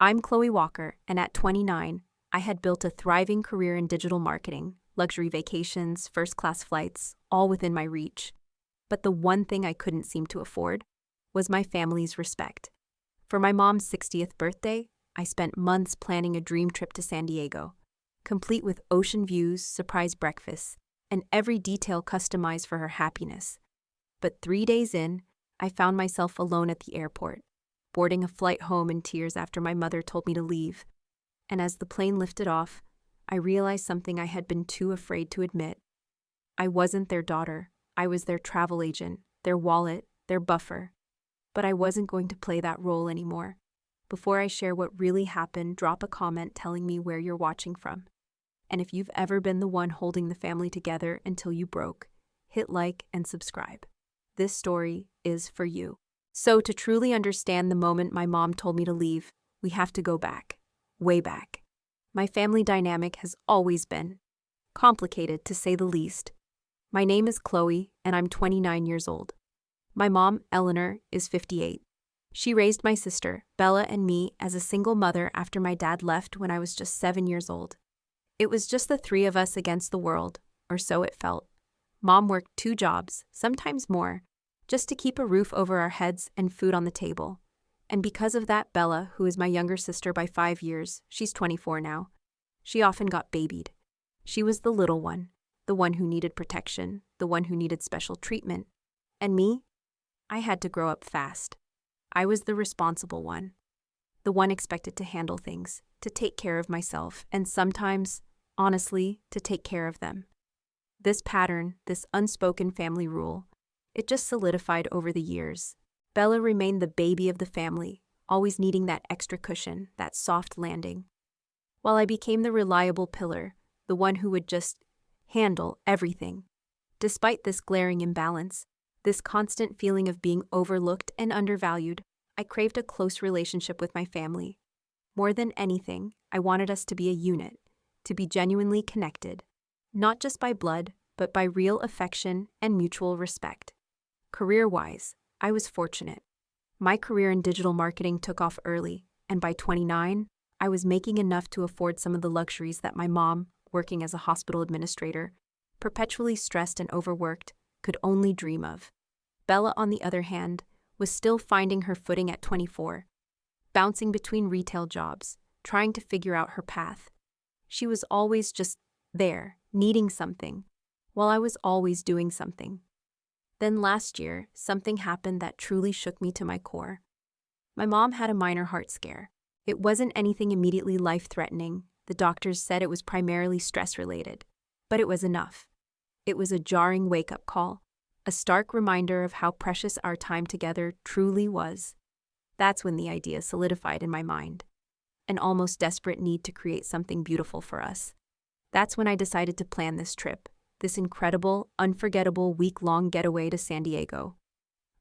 I'm Chloe Walker, and at 29, I had built a thriving career in digital marketing, luxury vacations, first-class flights, all within my reach. But the one thing I couldn't seem to afford was my family's respect. For my mom's 60th birthday, I spent months planning a dream trip to San Diego, complete with ocean views, surprise breakfasts, and every detail customized for her happiness. But 3 days in, I found myself alone at the airport, boarding a flight home in tears after my mother told me to leave. And as the plane lifted off, I realized something I had been too afraid to admit. I wasn't their daughter. I was their travel agent, their wallet, their buffer. But I wasn't going to play that role anymore. Before I share what really happened, drop a comment telling me where you're watching from. And if you've ever been the one holding the family together until you broke, hit like and subscribe. This story is for you. So to truly understand the moment my mom told me to leave, we have to go back, way back. My family dynamic has always been complicated, to say the least. My name is Chloe, and I'm 29 years old. My mom, Eleanor, is 58. She raised my sister, Bella, and me as a single mother after my dad left when I was just 7 years old. It was just the three of us against the world, or so it felt. Mom worked 2 jobs, sometimes more, just to keep a roof over our heads and food on the table. And because of that, Bella, who is my younger sister by 5 years, she's 24 now, she often got babied. She was the little one, the one who needed protection, the one who needed special treatment. And me? I had to grow up fast. I was the responsible one, the one expected to handle things, to take care of myself, and sometimes, honestly, to take care of them. This pattern, this unspoken family rule, it just solidified over the years. Bella remained the baby of the family, always needing that extra cushion, that soft landing, while I became the reliable pillar, the one who would just handle everything. Despite this glaring imbalance, this constant feeling of being overlooked and undervalued, I craved a close relationship with my family. More than anything, I wanted us to be a unit, to be genuinely connected, not just by blood, but by real affection and mutual respect. Career-wise, I was fortunate. My career in digital marketing took off early, and by 29, I was making enough to afford some of the luxuries that my mom, working as a hospital administrator, perpetually stressed and overworked, could only dream of. Bella, on the other hand, was still finding her footing at 24, bouncing between retail jobs, trying to figure out her path. She was always just there, needing something, while I was always doing something. Then last year, something happened that truly shook me to my core. My mom had a minor heart scare. It wasn't anything immediately life-threatening. The doctors said it was primarily stress-related. But it was enough. It was a jarring wake-up call, a stark reminder of how precious our time together truly was. That's when the idea solidified in my mind. An almost desperate need to create something beautiful for us. That's when I decided to plan this trip. This incredible, unforgettable week-long getaway to San Diego.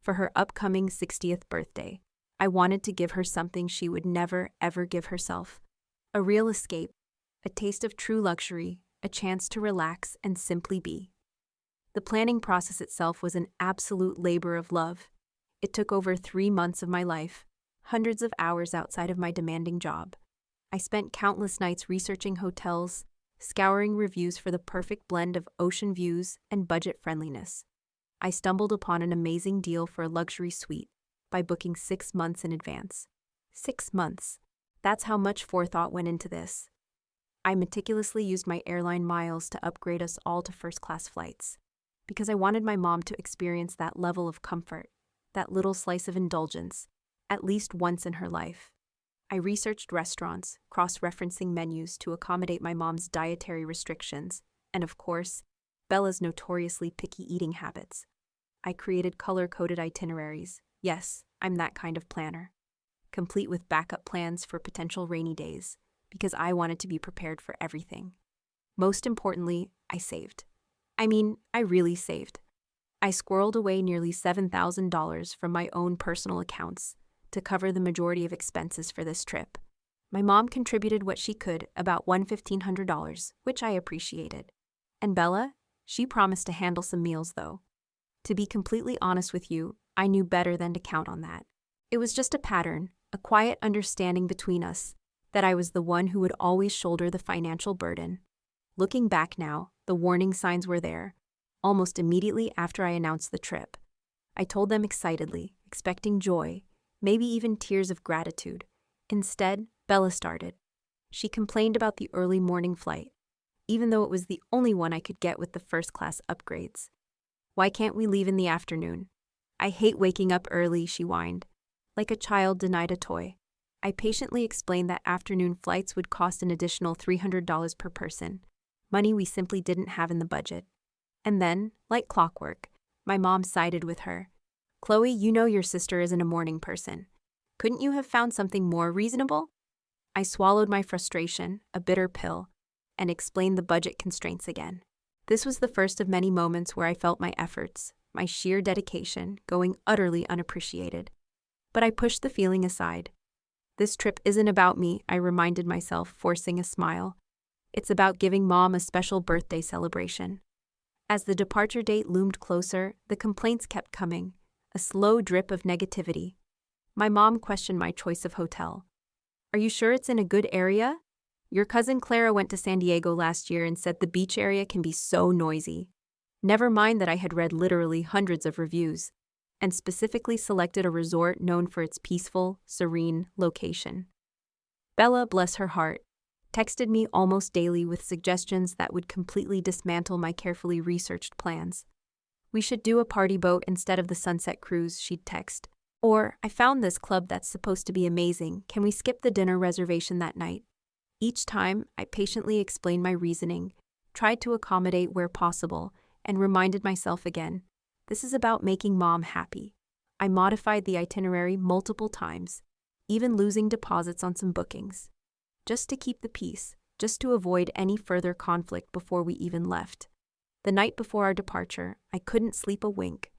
For her upcoming 60th birthday, I wanted to give her something she would never, ever give herself. A real escape, a taste of true luxury, a chance to relax and simply be. The planning process itself was an absolute labor of love. It took over 3 months of my life, hundreds of hours outside of my demanding job. I spent countless nights researching hotels, scouring reviews for the perfect blend of ocean views and budget friendliness. I stumbled upon an amazing deal for a luxury suite by booking 6 months in advance. 6 months. That's how much forethought went into this. I meticulously used my airline miles to upgrade us all to first-class flights, because I wanted my mom to experience that level of comfort, that little slice of indulgence, at least once in her life. I researched restaurants, cross-referencing menus to accommodate my mom's dietary restrictions, and of course, Bella's notoriously picky eating habits. I created color-coded itineraries. Yes, I'm that kind of planner. Complete with backup plans for potential rainy days, because I wanted to be prepared for everything. Most importantly, I saved. I really saved. I squirreled away nearly $7,000 from my own personal accounts to cover the majority of expenses for this trip. My mom contributed what she could, about $1,500, which I appreciated. And Bella, she promised to handle some meals though. To be completely honest with you, I knew better than to count on that. It was just a pattern, a quiet understanding between us that I was the one who would always shoulder the financial burden. Looking back now, the warning signs were there. Almost immediately after I announced the trip, I told them excitedly, expecting joy, maybe even tears of gratitude. Instead, Bella started. She complained about the early morning flight, even though it was the only one I could get with the first-class upgrades. "Why can't we leave in the afternoon? I hate waking up early," she whined, like a child denied a toy. I patiently explained that afternoon flights would cost an additional $300 per person, money we simply didn't have in the budget. And then, like clockwork, my mom sided with her. "Chloe, you know your sister isn't a morning person. Couldn't you have found something more reasonable?" I swallowed my frustration, a bitter pill, and explained the budget constraints again. This was the first of many moments where I felt my efforts, my sheer dedication, going utterly unappreciated. But I pushed the feeling aside. This trip isn't about me, I reminded myself, forcing a smile. It's about giving Mom a special birthday celebration. As the departure date loomed closer, the complaints kept coming, a slow drip of negativity. My mom questioned my choice of hotel. "Are you sure it's in a good area? Your cousin Clara went to San Diego last year and said the beach area can be so noisy." Never mind that I had read literally hundreds of reviews, and specifically selected a resort known for its peaceful, serene location. Bella, bless her heart, texted me almost daily with suggestions that would completely dismantle my carefully researched plans. "We should do a party boat instead of the sunset cruise," she'd text. Or, "I found this club that's supposed to be amazing. Can we skip the dinner reservation that night?" Each time, I patiently explained my reasoning, tried to accommodate where possible, and reminded myself again, this is about making Mom happy. I modified the itinerary multiple times, even losing deposits on some bookings, just to keep the peace, just to avoid any further conflict before we even left. The night before our departure, I couldn't sleep a wink.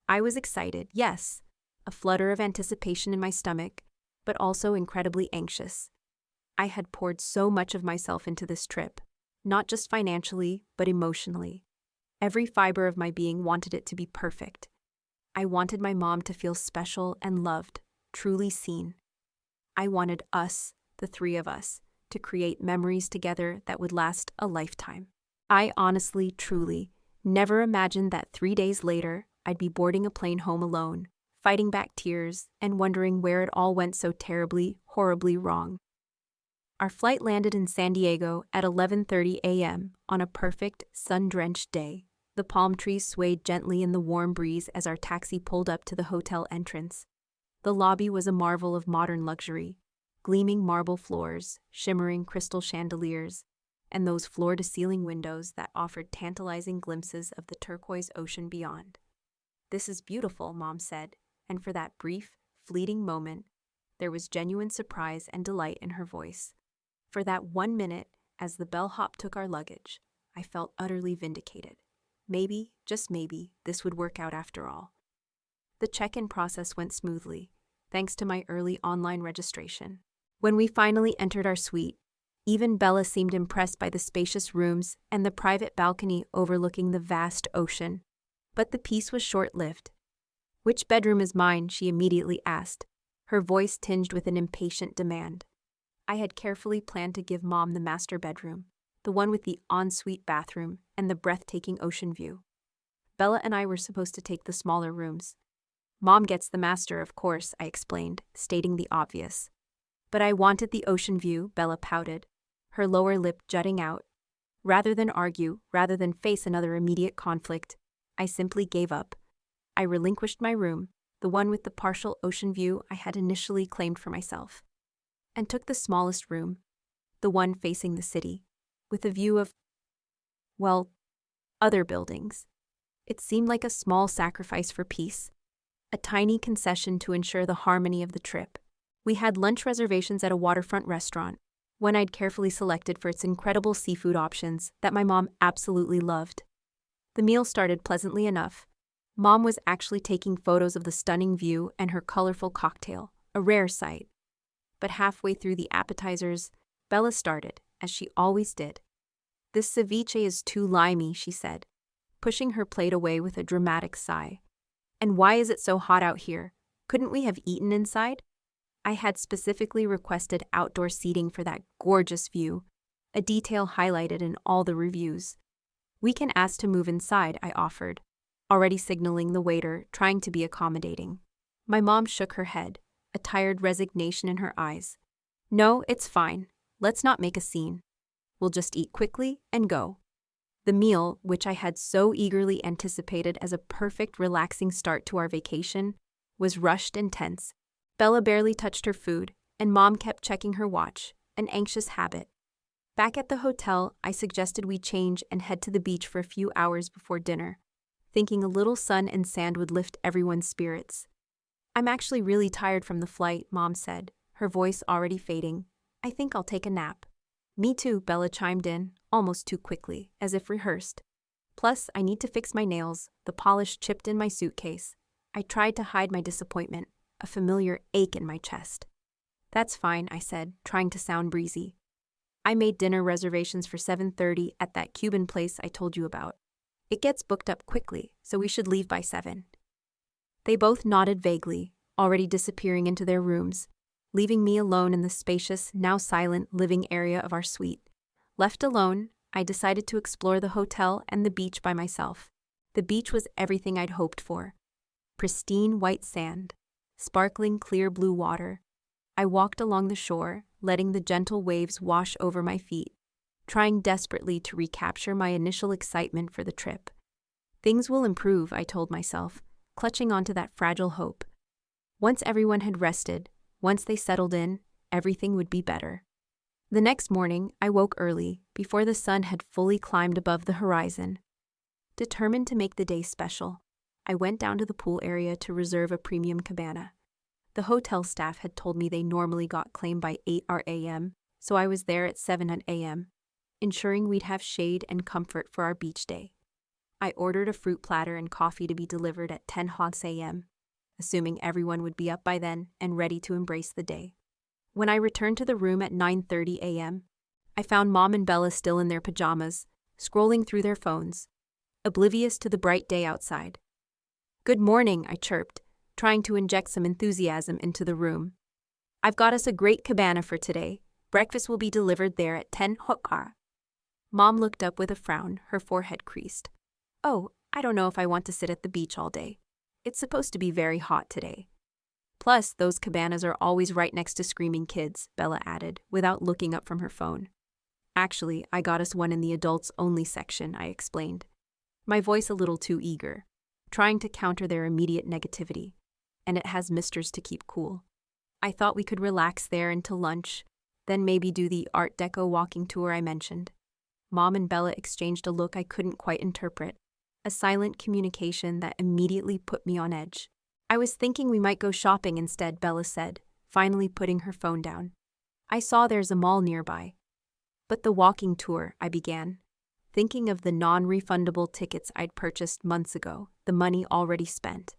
I was excited, yes, a flutter of anticipation in my stomach, but also incredibly anxious. I had poured so much of myself into this trip, not just financially, but emotionally. Every fiber of my being wanted it to be perfect. I wanted my mom to feel special and loved, truly seen. I wanted us, the three of us, to create memories together that would last a lifetime. I honestly, truly, never imagined that 3 days later, I'd be boarding a plane home alone, fighting back tears, and wondering where it all went so terribly, horribly wrong. Our flight landed in San Diego at 11:30 a.m. on a perfect, sun-drenched day. The palm trees swayed gently in the warm breeze as our taxi pulled up to the hotel entrance. The lobby was a marvel of modern luxury, gleaming marble floors, shimmering crystal chandeliers, and those floor-to-ceiling windows that offered tantalizing glimpses of the turquoise ocean beyond. "This is beautiful," Mom said, and for that brief, fleeting moment, there was genuine surprise and delight in her voice. For that 1 minute, as the bellhop took our luggage, I felt utterly vindicated. Maybe, just maybe, this would work out after all. The check-in process went smoothly, thanks to my early online registration. When we finally entered our suite, even Bella seemed impressed by the spacious rooms and the private balcony overlooking the vast ocean. But the peace was short-lived. "Which bedroom is mine?" she immediately asked, her voice tinged with an impatient demand. I had carefully planned to give Mom the master bedroom, the one with the ensuite bathroom and the breathtaking ocean view. Bella and I were supposed to take the smaller rooms. "Mom gets the master, of course," I explained, stating the obvious. "But I wanted the ocean view," Bella pouted, her lower lip jutting out. Rather than argue, rather than face another immediate conflict, I simply gave up. I relinquished my room, the one with the partial ocean view I had initially claimed for myself, and took the smallest room, the one facing the city, with a view of, well, other buildings. It seemed like a small sacrifice for peace, a tiny concession to ensure the harmony of the trip. We had lunch reservations at a waterfront restaurant, one I'd carefully selected for its incredible seafood options that my mom absolutely loved. The meal started pleasantly enough. Mom was actually taking photos of the stunning view and her colorful cocktail, a rare sight. But halfway through the appetizers, Bella started, as she always did. "This ceviche is too limey," she said, pushing her plate away with a dramatic sigh. "And why is it so hot out here? Couldn't we have eaten inside?" I had specifically requested outdoor seating for that gorgeous view, a detail highlighted in all the reviews. We can ask to move inside, I offered, already signaling the waiter, trying to be accommodating. My mom shook her head, a tired resignation in her eyes. No, it's fine. Let's not make a scene. We'll just eat quickly and go. The meal, which I had so eagerly anticipated as a perfect relaxing start to our vacation, was rushed and tense. Bella barely touched her food, and Mom kept checking her watch, an anxious habit. Back at the hotel, I suggested we change and head to the beach for a few hours before dinner, thinking a little sun and sand would lift everyone's spirits. I'm actually really tired from the flight, Mom said, her voice already fading. I think I'll take a nap. Me too, Bella chimed in, almost too quickly, as if rehearsed. Plus, I need to fix my nails, the polish chipped in my suitcase. I tried to hide my disappointment, a familiar ache in my chest. That's fine, I said, trying to sound breezy. I made dinner reservations for 7:30 at that Cuban place I told you about. It gets booked up quickly, so we should leave by 7. They both nodded vaguely, already disappearing into their rooms, leaving me alone in the spacious, now silent living area of our suite. Left alone, I decided to explore the hotel and the beach by myself. The beach was everything I'd hoped for. Pristine white sand, sparkling clear blue water. I walked along the shore, letting the gentle waves wash over my feet, trying desperately to recapture my initial excitement for the trip. Things will improve, I told myself, clutching onto that fragile hope. Once everyone had rested, once they settled in, everything would be better. The next morning, I woke early, before the sun had fully climbed above the horizon. Determined to make the day special, I went down to the pool area to reserve a premium cabana. The hotel staff had told me they normally got claimed by 8 a.m., so I was there at 7 a.m., ensuring we'd have shade and comfort for our beach day. I ordered a fruit platter and coffee to be delivered at 10 a.m., assuming everyone would be up by then and ready to embrace the day. When I returned to the room at 9:30 a.m., I found Mom and Bella still in their pajamas, scrolling through their phones, oblivious to the bright day outside. Good morning, I chirped, trying to inject some enthusiasm into the room. I've got us a great cabana for today. Breakfast will be delivered there at 10 h. Mom looked up with a frown, her forehead creased. Oh, I don't know if I want to sit at the beach all day. It's supposed to be very hot today. Plus, those cabanas are always right next to screaming kids, Bella added, without looking up from her phone. Actually, I got us one in the adults-only section, I explained, my voice a little too eager, trying to counter their immediate negativity. And it has misters to keep cool. I thought we could relax there until lunch, then maybe do the Art Deco walking tour I mentioned. Mom and Bella exchanged a look I couldn't quite interpret, a silent communication that immediately put me on edge. I was thinking we might go shopping instead, Bella said, finally putting her phone down. I saw there's a mall nearby. But the walking tour, I began, thinking of the non-refundable tickets I'd purchased months ago, the money already spent.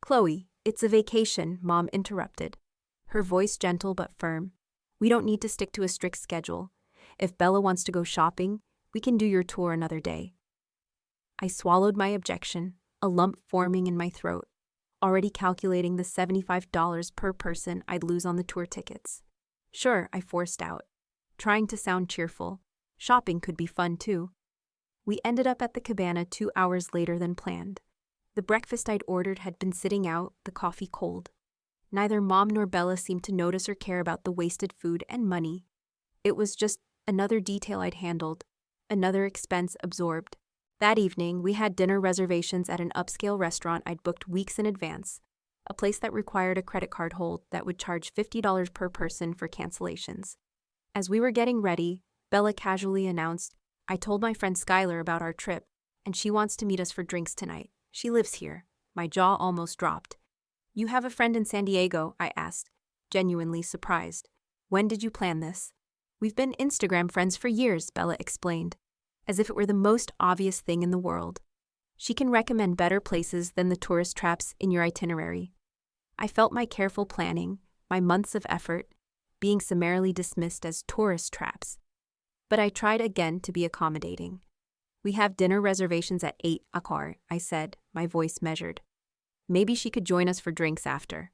Chloe, it's a vacation, Mom interrupted, her voice gentle but firm. We don't need to stick to a strict schedule. If Bella wants to go shopping, we can do your tour another day. I swallowed my objection, a lump forming in my throat, already calculating the $75 per person I'd lose on the tour tickets. Sure, I forced out, trying to sound cheerful. Shopping could be fun too. We ended up at the cabana 2 hours later than planned. The breakfast I'd ordered had been sitting out, the coffee cold. Neither Mom nor Bella seemed to notice or care about the wasted food and money. It was just another detail I'd handled, another expense absorbed. That evening, we had dinner reservations at an upscale restaurant I'd booked weeks in advance, a place that required a credit card hold that would charge $50 per person for cancellations. As we were getting ready, Bella casually announced, I told my friend Skylar about our trip, and she wants to meet us for drinks tonight. She lives here. My jaw almost dropped. You have a friend in San Diego? I asked, genuinely surprised. When did you plan this? We've been Instagram friends for years, Bella explained, as if it were the most obvious thing in the world. She can recommend better places than the tourist traps in your itinerary. I felt my careful planning, my months of effort, being summarily dismissed as tourist traps. But I tried again to be accommodating. We have dinner reservations at 8 a.m, I said, my voice measured. Maybe she could join us for drinks after.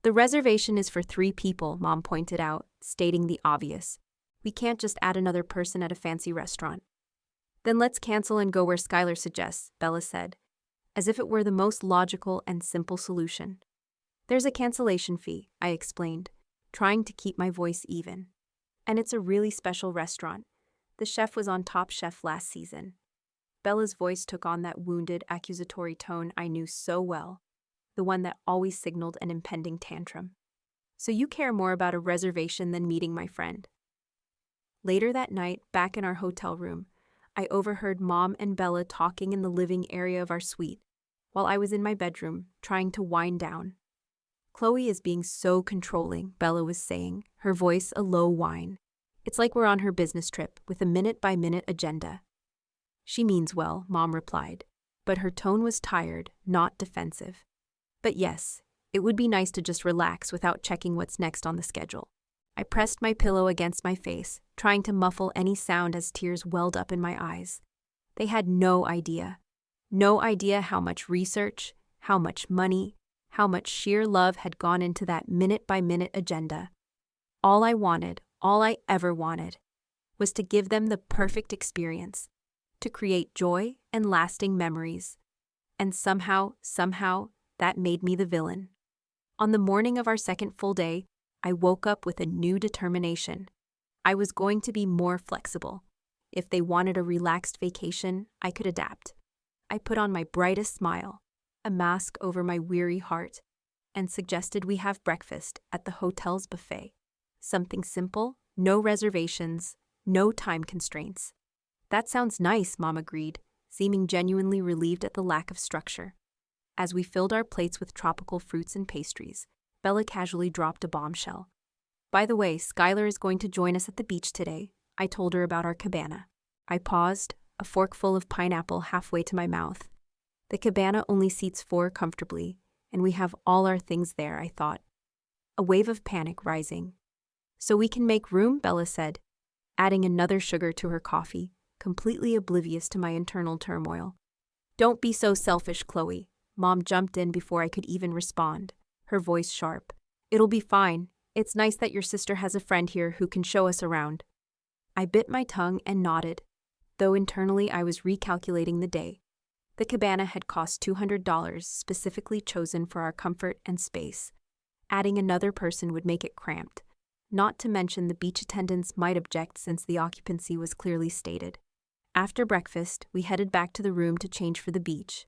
The reservation is for 3 people, Mom pointed out, stating the obvious. We can't just add another person at a fancy restaurant. Then let's cancel and go where Skylar suggests, Bella said, as if it were the most logical and simple solution. There's a cancellation fee, I explained, trying to keep my voice even. And it's a really special restaurant. The chef was on Top Chef last season. Bella's voice took on that wounded, accusatory tone I knew so well, the one that always signaled an impending tantrum. So you care more about a reservation than meeting my friend. Later that night, back in our hotel room, I overheard Mom and Bella talking in the living area of our suite, while I was in my bedroom, trying to wind down. Chloe is being so controlling, Bella was saying, her voice a low whine. It's like we're on her business trip, with a minute-by-minute agenda. She means well, Mom replied, but her tone was tired, not defensive. But yes, it would be nice to just relax without checking what's next on the schedule. I pressed my pillow against my face, trying to muffle any sound as tears welled up in my eyes. They had no idea how much research, how much money, how much sheer love had gone into that minute-by-minute agenda. All I ever wanted, was to give them the perfect experience, to create joy and lasting memories. And somehow, that made me the villain. On the morning of our second full day, I woke up with a new determination. I was going to be more flexible. If they wanted a relaxed vacation, I could adapt. I put on my brightest smile, a mask over my weary heart, and suggested we have breakfast at the hotel's buffet. Something simple, no reservations, no time constraints. That sounds nice, Mom agreed, seeming genuinely relieved at the lack of structure. As we filled our plates with tropical fruits and pastries, Bella casually dropped a bombshell. By the way, Skylar is going to join us at the beach today. I told her about our cabana. I paused, a forkful of pineapple halfway to my mouth. The cabana only seats 4 comfortably, and we have all our things there, I thought. A wave of panic rising. So we can make room, Bella said, adding another sugar to her coffee, completely oblivious to my internal turmoil. Don't be so selfish, Chloe. Mom jumped in before I could even respond, her voice sharp. It'll be fine. It's nice that your sister has a friend here who can show us around. I bit my tongue and nodded, though internally I was recalculating the day. The cabana had cost $200, specifically chosen for our comfort and space. Adding another person would make it cramped. Not to mention the beach attendants might object since the occupancy was clearly stated. After breakfast, we headed back to the room to change for the beach.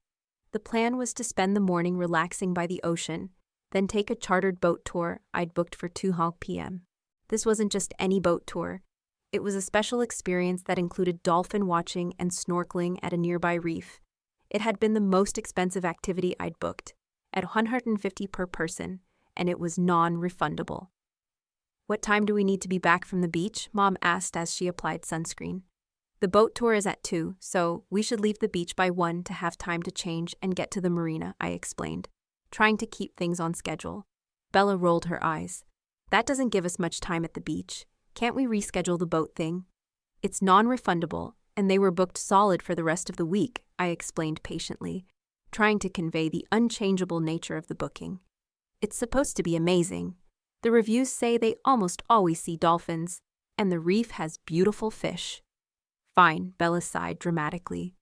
The plan was to spend the morning relaxing by the ocean, then take a chartered boat tour I'd booked for 2 p.m. This wasn't just any boat tour. It was a special experience that included dolphin watching and snorkeling at a nearby reef. It had been the most expensive activity I'd booked, at $150 per person, and it was non-refundable. What time do we need to be back from the beach? Mom asked as she applied sunscreen. The boat tour is at 2, so we should leave the beach by 1 to have time to change and get to the marina, I explained, trying to keep things on schedule. Bella rolled her eyes. That doesn't give us much time at the beach. Can't we reschedule the boat thing? It's non-refundable, and they were booked solid for the rest of the week, I explained patiently, trying to convey the unchangeable nature of the booking. It's supposed to be amazing. The reviews say they almost always see dolphins, and the reef has beautiful fish. Fine, Bella sighed dramatically,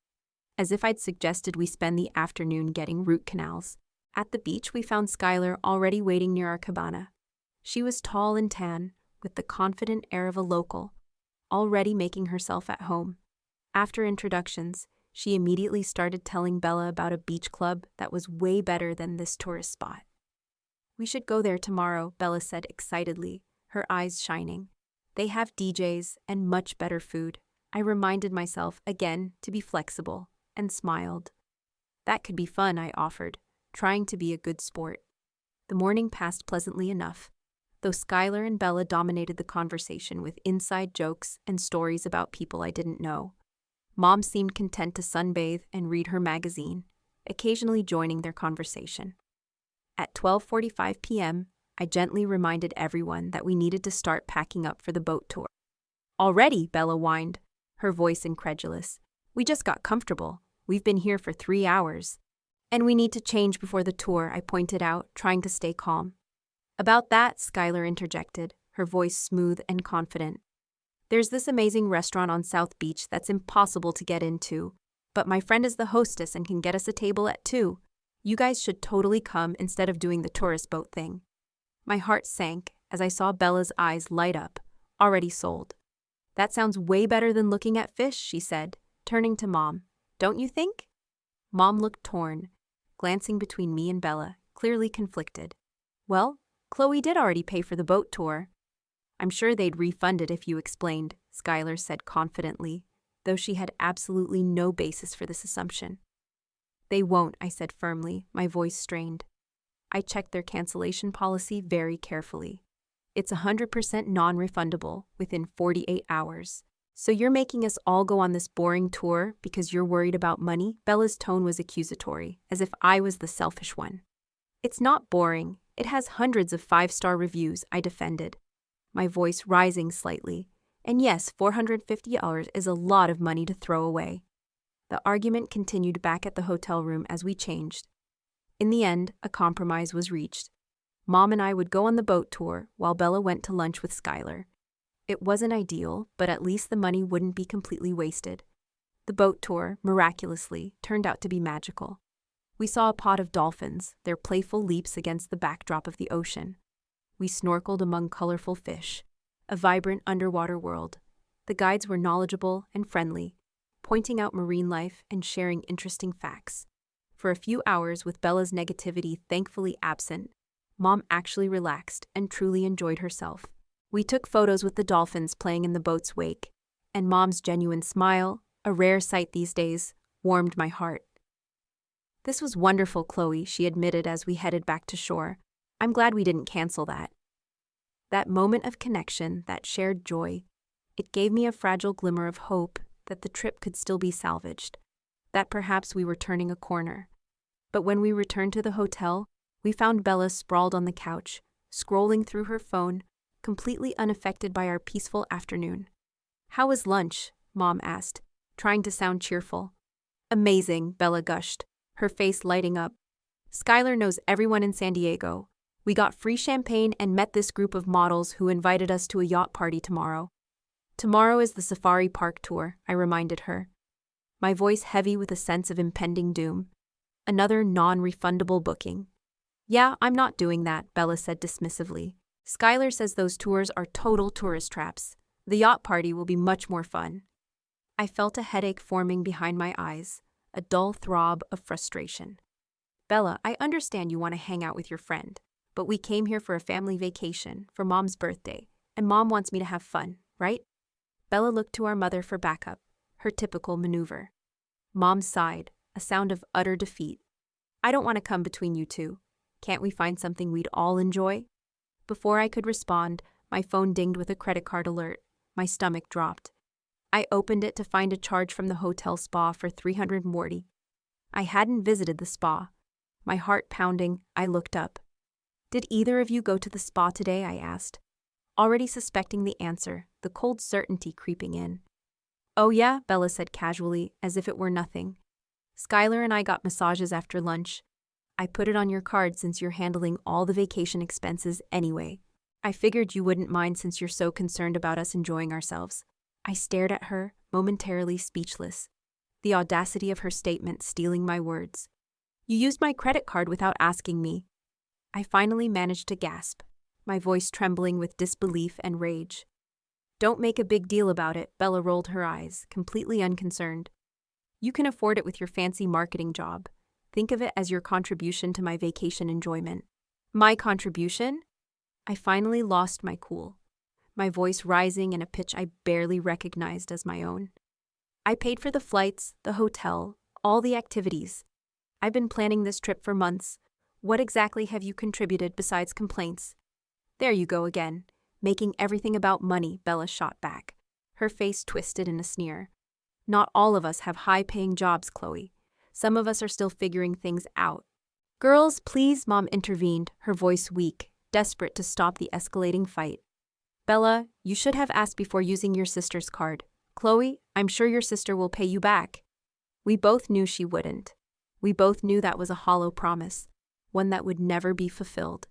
as if I'd suggested we spend the afternoon getting root canals. At the beach, we found Skylar already waiting near our cabana. She was tall and tan, with the confident air of a local, already making herself at home. After introductions, she immediately started telling Bella about a beach club that was way better than this tourist spot. We should go there tomorrow, Bella said excitedly, her eyes shining. They have DJs and much better food. I reminded myself again to be flexible and smiled. That could be fun, I offered, trying to be a good sport. The morning passed pleasantly enough, though Skylar and Bella dominated the conversation with inside jokes and stories about people I didn't know. Mom seemed content to sunbathe and read her magazine, occasionally joining their conversation. At 12:45 p.m., I gently reminded everyone that we needed to start packing up for the boat tour. Already, Bella whined, her voice incredulous. We just got comfortable. We've been here for 3 hours. And we need to change before the tour, I pointed out, trying to stay calm. About that, Skylar interjected, her voice smooth and confident. There's this amazing restaurant on South Beach that's impossible to get into, but my friend is the hostess and can get us a table at 2. You guys should totally come instead of doing the tourist boat thing. My heart sank as I saw Bella's eyes light up, already sold. That sounds way better than looking at fish, she said, turning to Mom. Don't you think? Mom looked torn, glancing between me and Bella, clearly conflicted. Well, Chloe did already pay for the boat tour. I'm sure they'd refund it if you explained, Skylar said confidently, though she had absolutely no basis for this assumption. They won't, I said firmly, my voice strained. I checked their cancellation policy very carefully. It's 100% non-refundable within 48 hours. So you're making us all go on this boring tour because you're worried about money? Bella's tone was accusatory, as if I was the selfish one. It's not boring. It has hundreds of 5-star reviews, I defended, my voice rising slightly. And yes, $450 is a lot of money to throw away. The argument continued back at the hotel room as we changed. In the end, a compromise was reached. Mom and I would go on the boat tour while Bella went to lunch with Skylar. It wasn't ideal, but at least the money wouldn't be completely wasted. The boat tour, miraculously, turned out to be magical. We saw a pod of dolphins, their playful leaps against the backdrop of the ocean. We snorkeled among colorful fish, a vibrant underwater world. The guides were knowledgeable and friendly, pointing out marine life and sharing interesting facts. For a few hours, with Bella's negativity thankfully absent, Mom actually relaxed and truly enjoyed herself. We took photos with the dolphins playing in the boat's wake, and Mom's genuine smile, a rare sight these days, warmed my heart. This was wonderful, Chloe, she admitted as we headed back to shore. I'm glad we didn't cancel that. That moment of connection, that shared joy, it gave me a fragile glimmer of hope that the trip could still be salvaged, that perhaps we were turning a corner. But when we returned to the hotel, we found Bella sprawled on the couch, scrolling through her phone, completely unaffected by our peaceful afternoon. How was lunch? Mom asked, trying to sound cheerful. Amazing, Bella gushed, her face lighting up. Skylar knows everyone in San Diego. We got free champagne and met this group of models who invited us to a yacht party tomorrow. Tomorrow is the safari park tour, I reminded her, my voice heavy with a sense of impending doom. Another non-refundable booking. Yeah, I'm not doing that, Bella said dismissively. Skylar says those tours are total tourist traps. The yacht party will be much more fun. I felt a headache forming behind my eyes, a dull throb of frustration. Bella, I understand you want to hang out with your friend, but we came here for a family vacation for Mom's birthday, and Mom wants me to have fun, right? Bella looked to our mother for backup, her typical maneuver. Mom sighed, a sound of utter defeat. I don't want to come between you two. Can't we find something we'd all enjoy? Before I could respond, my phone dinged with a credit card alert. My stomach dropped. I opened it to find a charge from the hotel spa for $340. I hadn't visited the spa. My heart pounding, I looked up. Did either of you go to the spa today? I asked, already suspecting the answer, the cold certainty creeping in. Oh yeah, Bella said casually, as if it were nothing. Skylar and I got massages after lunch. I put it on your card since you're handling all the vacation expenses anyway. I figured you wouldn't mind since you're so concerned about us enjoying ourselves. I stared at her, momentarily speechless, the audacity of her statement stealing my words. You used my credit card without asking me. I finally managed to gasp, my voice trembling with disbelief and rage. Don't make a big deal about it, Bella rolled her eyes, completely unconcerned. You can afford it with your fancy marketing job. Think of it as your contribution to my vacation enjoyment. My contribution? I finally lost my cool, my voice rising in a pitch I barely recognized as my own. I paid for the flights, the hotel, all the activities. I've been planning this trip for months. What exactly have you contributed besides complaints? There you go again, making everything about money, Bella shot back, her face twisted in a sneer. Not all of us have high-paying jobs, Chloe. Some of us are still figuring things out. Girls, please, Mom intervened, her voice weak, desperate to stop the escalating fight. Bella, you should have asked before using your sister's card. Chloe, I'm sure your sister will pay you back. We both knew she wouldn't. We both knew that was a hollow promise, one that would never be fulfilled.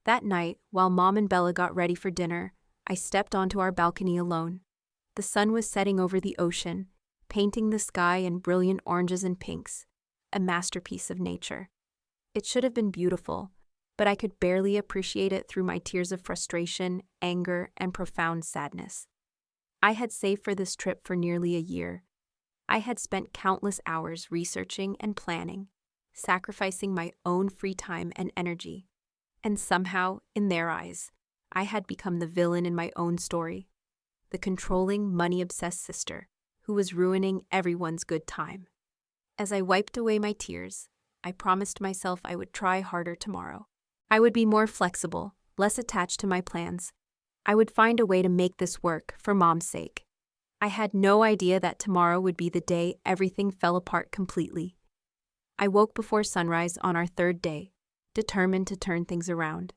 That night, while Mom and Bella got ready for dinner, I stepped onto our balcony alone. The sun was setting over the ocean, painting the sky in brilliant oranges and pinks, a masterpiece of nature. It should have been beautiful, but I could barely appreciate it through my tears of frustration, anger, and profound sadness. I had saved for this trip for nearly a year. I had spent countless hours researching and planning, sacrificing my own free time and energy. And somehow, in their eyes, I had become the villain in my own story, the controlling, money-obsessed sister who was ruining everyone's good time. As I wiped away my tears, I promised myself I would try harder tomorrow. I would be more flexible, less attached to my plans. I would find a way to make this work for Mom's sake. I had no idea that tomorrow would be the day everything fell apart completely. I woke before sunrise on our third day, determined to turn things around.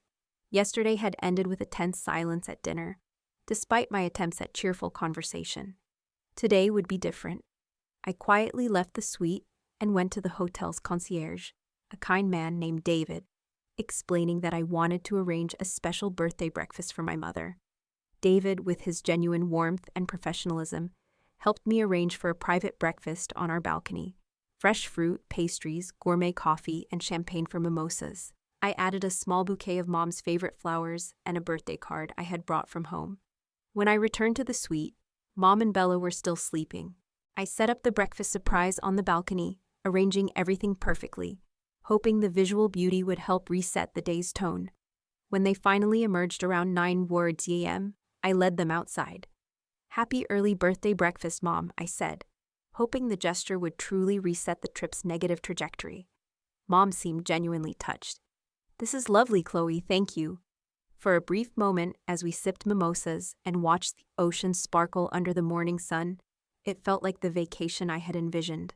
Yesterday had ended with a tense silence at dinner, despite my attempts at cheerful conversation. Today would be different. I quietly left the suite and went to the hotel's concierge, a kind man named David, explaining that I wanted to arrange a special birthday breakfast for my mother. David, with his genuine warmth and professionalism, helped me arrange for a private breakfast on our balcony. Fresh fruit, pastries, gourmet coffee, and champagne for mimosas. I added a small bouquet of Mom's favorite flowers and a birthday card I had brought from home. When I returned to the suite, Mom and Bella were still sleeping. I set up the breakfast surprise on the balcony, arranging everything perfectly, hoping the visual beauty would help reset the day's tone. When they finally emerged around 9 a.m., I led them outside. "Happy early birthday breakfast, Mom," I said, hoping the gesture would truly reset the trip's negative trajectory. Mom seemed genuinely touched. "This is lovely, Chloe, thank you." For a brief moment, as we sipped mimosas and watched the ocean sparkle under the morning sun, it felt like the vacation I had envisioned.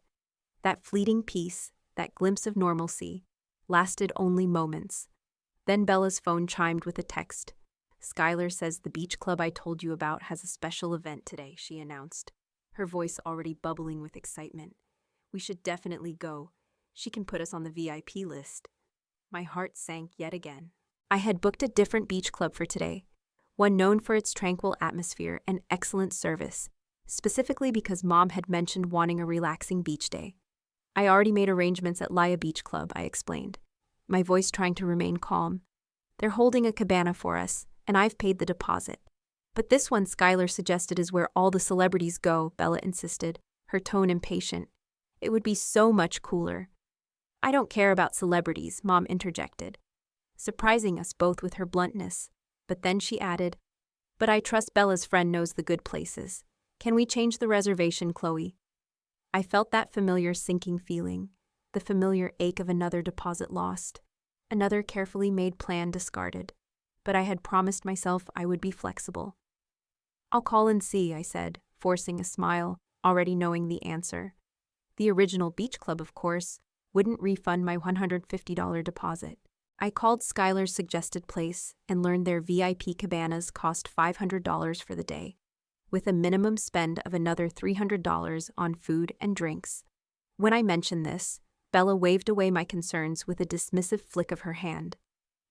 That fleeting peace, that glimpse of normalcy, lasted only moments. Then Bella's phone chimed with a text. "Skylar says the beach club I told you about has a special event today," she announced, her voice already bubbling with excitement. "We should definitely go. She can put us on the VIP list." My heart sank yet again. I had booked a different beach club for today, one known for its tranquil atmosphere and excellent service, specifically because Mom had mentioned wanting a relaxing beach day. "I already made arrangements at Laya Beach Club," I explained, my voice trying to remain calm. "They're holding a cabana for us, and I've paid the deposit." "But this one Skylar suggested is where all the celebrities go," Bella insisted, her tone impatient. "It would be so much cooler." "I don't care about celebrities," Mom interjected, surprising us both with her bluntness. But then she added, "But I trust Bella's friend knows the good places. Can we change the reservation, Chloe?" I felt that familiar sinking feeling, the familiar ache of another deposit lost, another carefully made plan discarded. But I had promised myself I would be flexible. "I'll call and see," I said, forcing a smile, already knowing the answer. The original beach club, of course, wouldn't refund my $150 deposit. I called Skylar's suggested place and learned their VIP cabanas cost $500 for the day, with a minimum spend of another $300 on food and drinks. When I mentioned this, Bella waved away my concerns with a dismissive flick of her hand.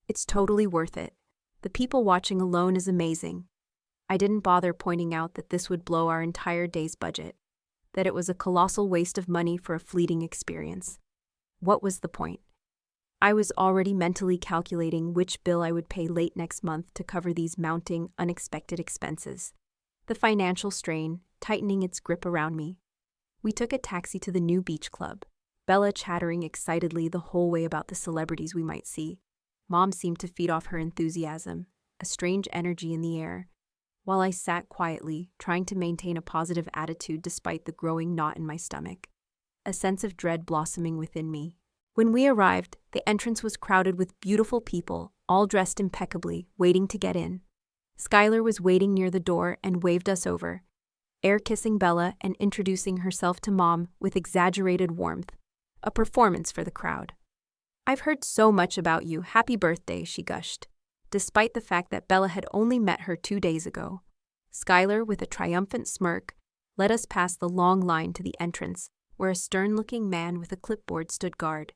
"It's totally worth it. The people watching alone is amazing." I didn't bother pointing out that this would blow our entire day's budget, that it was a colossal waste of money for a fleeting experience. What was the point? I was already mentally calculating which bill I would pay late next month to cover these mounting, unexpected expenses. The financial strain, tightening its grip around me. We took a taxi to the new beach club, Bella chattering excitedly the whole way about the celebrities we might see. Mom seemed to feed off her enthusiasm, a strange energy in the air, while I sat quietly, trying to maintain a positive attitude despite the growing knot in my stomach, a sense of dread blossoming within me. When we arrived, the entrance was crowded with beautiful people, all dressed impeccably, waiting to get in. Skylar was waiting near the door and waved us over, air-kissing Bella and introducing herself to Mom with exaggerated warmth, a performance for the crowd. "I've heard so much about you. Happy birthday," she gushed, despite the fact that Bella had only met her 2 days ago. Skylar, with a triumphant smirk, led us past the long line to the entrance, where a stern-looking man with a clipboard stood guard.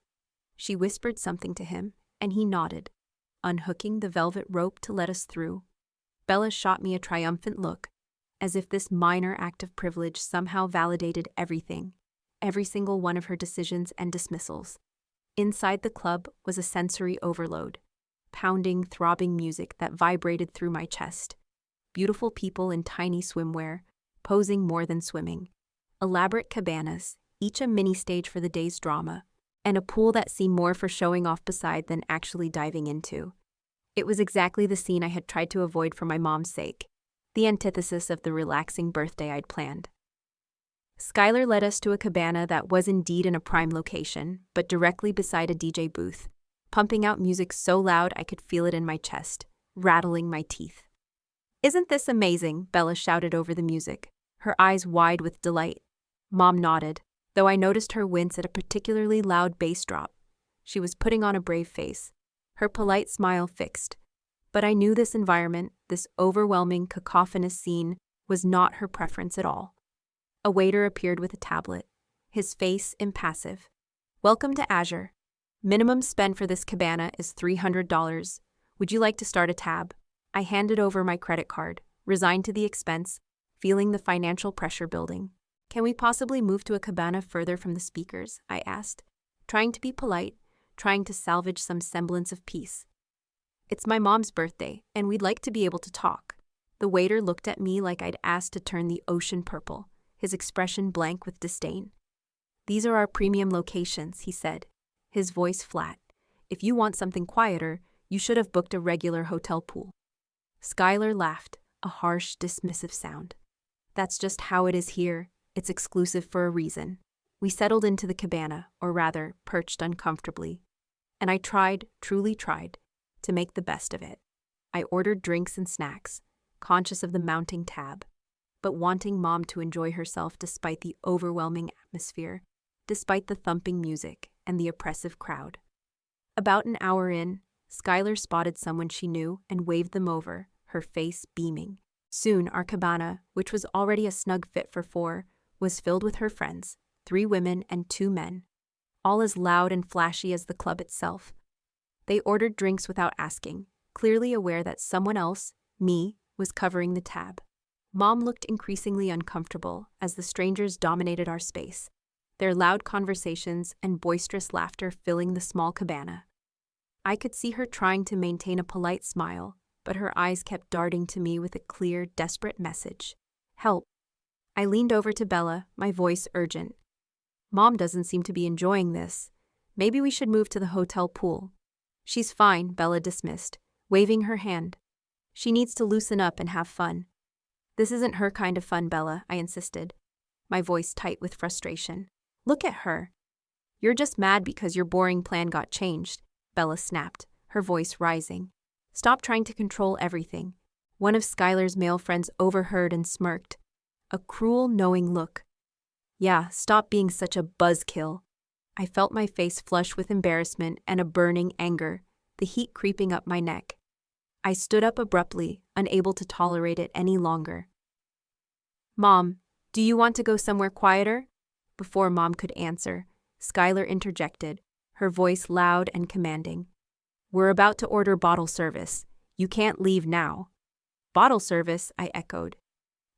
She whispered something to him, and he nodded, unhooking the velvet rope to let us through. Bella shot me a triumphant look, as if this minor act of privilege somehow validated everything, every single one of her decisions and dismissals. Inside the club was a sensory overload, pounding, throbbing music that vibrated through my chest. Beautiful people in tiny swimwear, posing more than swimming. Elaborate cabanas, each a mini-stage for the day's drama, and a pool that seemed more for showing off beside than actually diving into. It was exactly the scene I had tried to avoid for my mom's sake, the antithesis of the relaxing birthday I'd planned. Skylar led us to a cabana that was indeed in a prime location, but directly beside a DJ booth, pumping out music so loud I could feel it in my chest, rattling my teeth. "Isn't this amazing?" Bella shouted over the music, her eyes wide with delight. Mom nodded, though I noticed her wince at a particularly loud bass drop. She was putting on a brave face, her polite smile fixed. But I knew this environment, this overwhelming, cacophonous scene, was not her preference at all. A waiter appeared with a tablet, his face impassive. "Welcome to Azure. Minimum spend for this cabana is $300. Would you like to start a tab?" I handed over my credit card, resigned to the expense, feeling the financial pressure building. "Can we possibly move to a cabana further from the speakers?" I asked, trying to be polite, trying to salvage some semblance of peace. "It's my mom's birthday, and we'd like to be able to talk." The waiter looked at me like I'd asked to turn the ocean purple, his expression blank with disdain. "These are our premium locations," he said, his voice flat. "If you want something quieter, you should have booked a regular hotel pool." Skylar laughed, a harsh, dismissive sound. "That's just how it is here. It's exclusive for a reason." We settled into the cabana, or rather, perched uncomfortably. And I tried, truly tried, to make the best of it. I ordered drinks and snacks, conscious of the mounting tab, but wanting Mom to enjoy herself despite the overwhelming atmosphere, despite the thumping music and the oppressive crowd. About an hour in, Skylar spotted someone she knew and waved them over, her face beaming. Soon, our cabana, which was already a snug fit for four, was filled with her friends, 3 women and 2 men, all as loud and flashy as the club itself. They ordered drinks without asking, clearly aware that someone else, me, was covering the tab. Mom looked increasingly uncomfortable as the strangers dominated our space, their loud conversations and boisterous laughter filling the small cabana. I could see her trying to maintain a polite smile, but her eyes kept darting to me with a clear, desperate message. "Help." I leaned over to Bella, my voice urgent. "Mom doesn't seem to be enjoying this. Maybe we should move to the hotel pool." "She's fine," Bella dismissed, waving her hand. "She needs to loosen up and have fun." "This isn't her kind of fun, Bella," I insisted, my voice tight with frustration. "Look at her." "You're just mad because your boring plan got changed," Bella snapped, her voice rising. "Stop trying to control everything." One of Skylar's male friends overheard and smirked, a cruel, knowing look. "Yeah, stop being such a buzzkill." I felt my face flush with embarrassment and a burning anger, the heat creeping up my neck. I stood up abruptly, unable to tolerate it any longer. "Mom, do you want to go somewhere quieter?" Before Mom could answer, Skylar interjected, her voice loud and commanding. "We're about to order bottle service. You can't leave now." "Bottle service?" I echoed,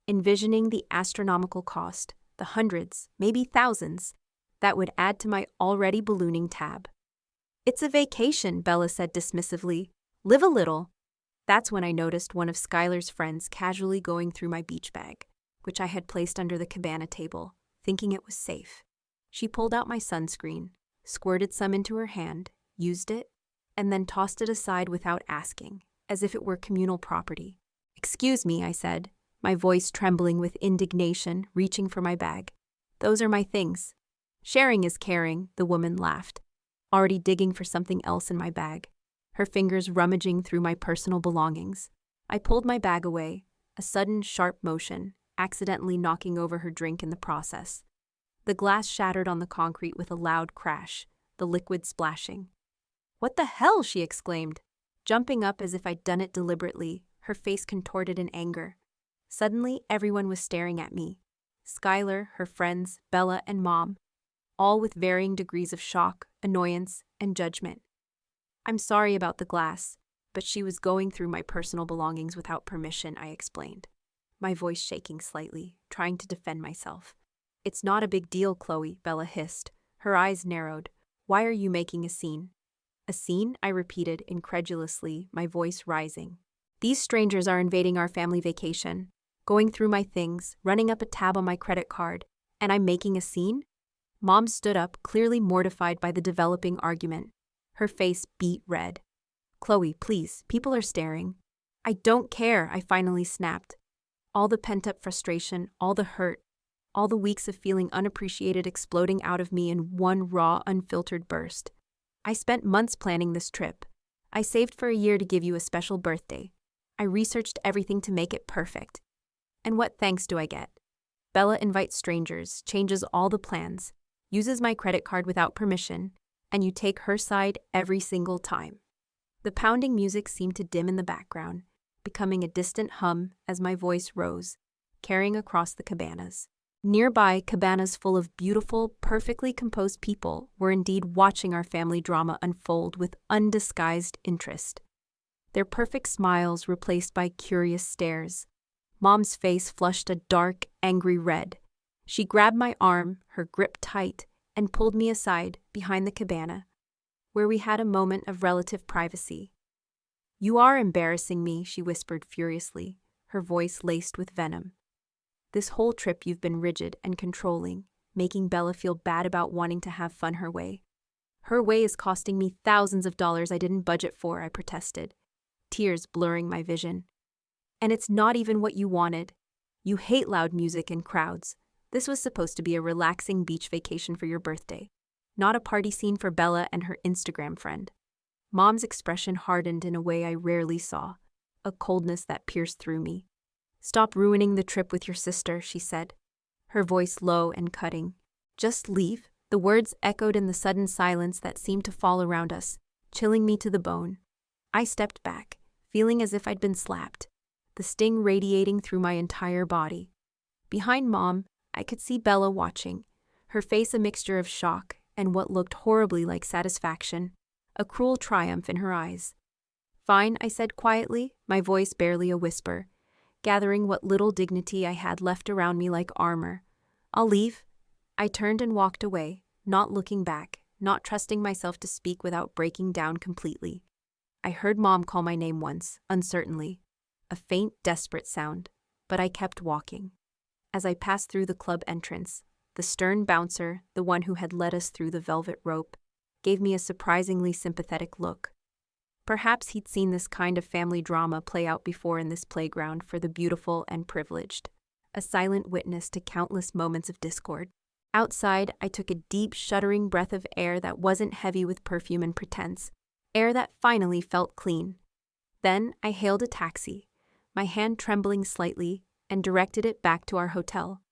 envisioning the astronomical cost, the hundreds, maybe thousands, that would add to my already ballooning tab. "It's a vacation," Bella said dismissively. "Live a little." That's when I noticed one of Skylar's friends casually going through my beach bag, which I had placed under the cabana table, thinking it was safe. She pulled out my sunscreen, squirted some into her hand, used it, and then tossed it aside without asking, as if it were communal property. "Excuse me," I said, my voice trembling with indignation, reaching for my bag. "Those are my things." "Sharing is caring," the woman laughed, already digging for something else in my bag, her fingers rummaging through my personal belongings. I pulled my bag away, a sudden sharp motion, accidentally knocking over her drink in the process. The glass shattered on the concrete with a loud crash, the liquid splashing. "What the hell?" she exclaimed, jumping up as if I'd done it deliberately, her face contorted in anger. Suddenly, everyone was staring at me. Skylar, her friends, Bella, and Mom, all with varying degrees of shock, annoyance, and judgment. "I'm sorry about the glass," But she was going through my personal belongings without permission, I explained, my voice shaking slightly, trying to defend myself. It's not a big deal, Chloe, Bella hissed. Her eyes narrowed. Why are you making a scene? A scene? I repeated incredulously, my voice rising. These strangers are invading our family vacation, going through my things, running up a tab on my credit card, and I'm making a scene? Mom stood up, clearly mortified by the developing argument. Her face beet red. Chloe, please, people are staring. I don't care, I finally snapped. All the pent-up frustration, all the hurt, all the weeks of feeling unappreciated exploding out of me in one raw, unfiltered burst. I spent months planning this trip. I saved for a year to give you a special birthday. I researched everything to make it perfect. And what thanks do I get? Bella invites strangers, changes all the plans, uses my credit card without permission, and you take her side every single time. The pounding music seemed to dim in the background, becoming a distant hum as my voice rose, carrying across the cabanas. Nearby, cabanas full of beautiful, perfectly composed people were indeed watching our family drama unfold with undisguised interest. Their perfect smiles replaced by curious stares. Mom's face flushed a dark, angry red. She grabbed my arm, her grip tight, and pulled me aside behind the cabana, where we had a moment of relative privacy. You are embarrassing me, she whispered furiously, her voice laced with venom. This whole trip you've been rigid and controlling, making Bella feel bad about wanting to have fun her way. Her way is costing me thousands of dollars I didn't budget for, I protested, tears blurring my vision. And it's not even what you wanted. You hate loud music and crowds. This was supposed to be a relaxing beach vacation for your birthday, not a party scene for Bella and her Instagram friend. Mom's expression hardened in a way I rarely saw, a coldness that pierced through me. Stop ruining the trip with your sister, she said, her voice low and cutting. Just leave. The words echoed in the sudden silence that seemed to fall around us, chilling me to the bone. I stepped back, feeling as if I'd been slapped, the sting radiating through my entire body. Behind Mom, I could see Bella watching, her face a mixture of shock and what looked horribly like satisfaction, a cruel triumph in her eyes. Fine, I said quietly, my voice barely a whisper, gathering what little dignity I had left around me like armor. I'll leave. I turned and walked away, not looking back, not trusting myself to speak without breaking down completely. I heard Mom call my name once, uncertainly, a faint, desperate sound, but I kept walking. As I passed through the club entrance, the stern bouncer, the one who had led us through the velvet rope, gave me a surprisingly sympathetic look. Perhaps he'd seen this kind of family drama play out before in this playground for the beautiful and privileged, a silent witness to countless moments of discord. Outside, I took a deep, shuddering breath of air that wasn't heavy with perfume and pretense, air that finally felt clean. Then I hailed a taxi, my hand trembling slightly, and directed it back to our hotel,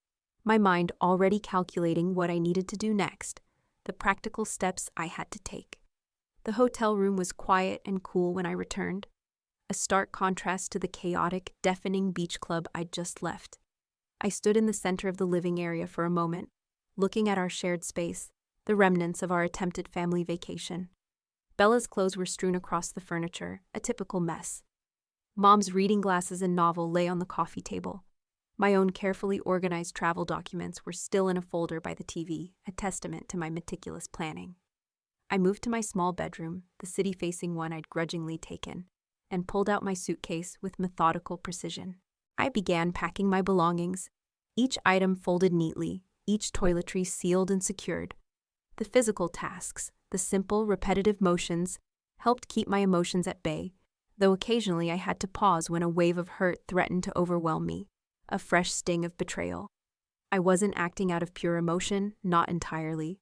my mind already calculating what I needed to do next, the practical steps I had to take. The hotel room was quiet and cool when I returned, a stark contrast to the chaotic, deafening beach club I'd just left. I stood in the center of the living area for a moment, looking at our shared space, the remnants of our attempted family vacation. Bella's clothes were strewn across the furniture, a typical mess. Mom's reading glasses and novel lay on the coffee table. My own carefully organized travel documents were still in a folder by the TV, a testament to my meticulous planning. I moved to my small bedroom, the city-facing one I'd grudgingly taken, and pulled out my suitcase with methodical precision. I began packing my belongings, each item folded neatly, each toiletry sealed and secured. The physical tasks, the simple, repetitive motions, helped keep my emotions at bay, though occasionally I had to pause when a wave of hurt threatened to overwhelm me, a fresh sting of betrayal. I wasn't acting out of pure emotion, not entirely.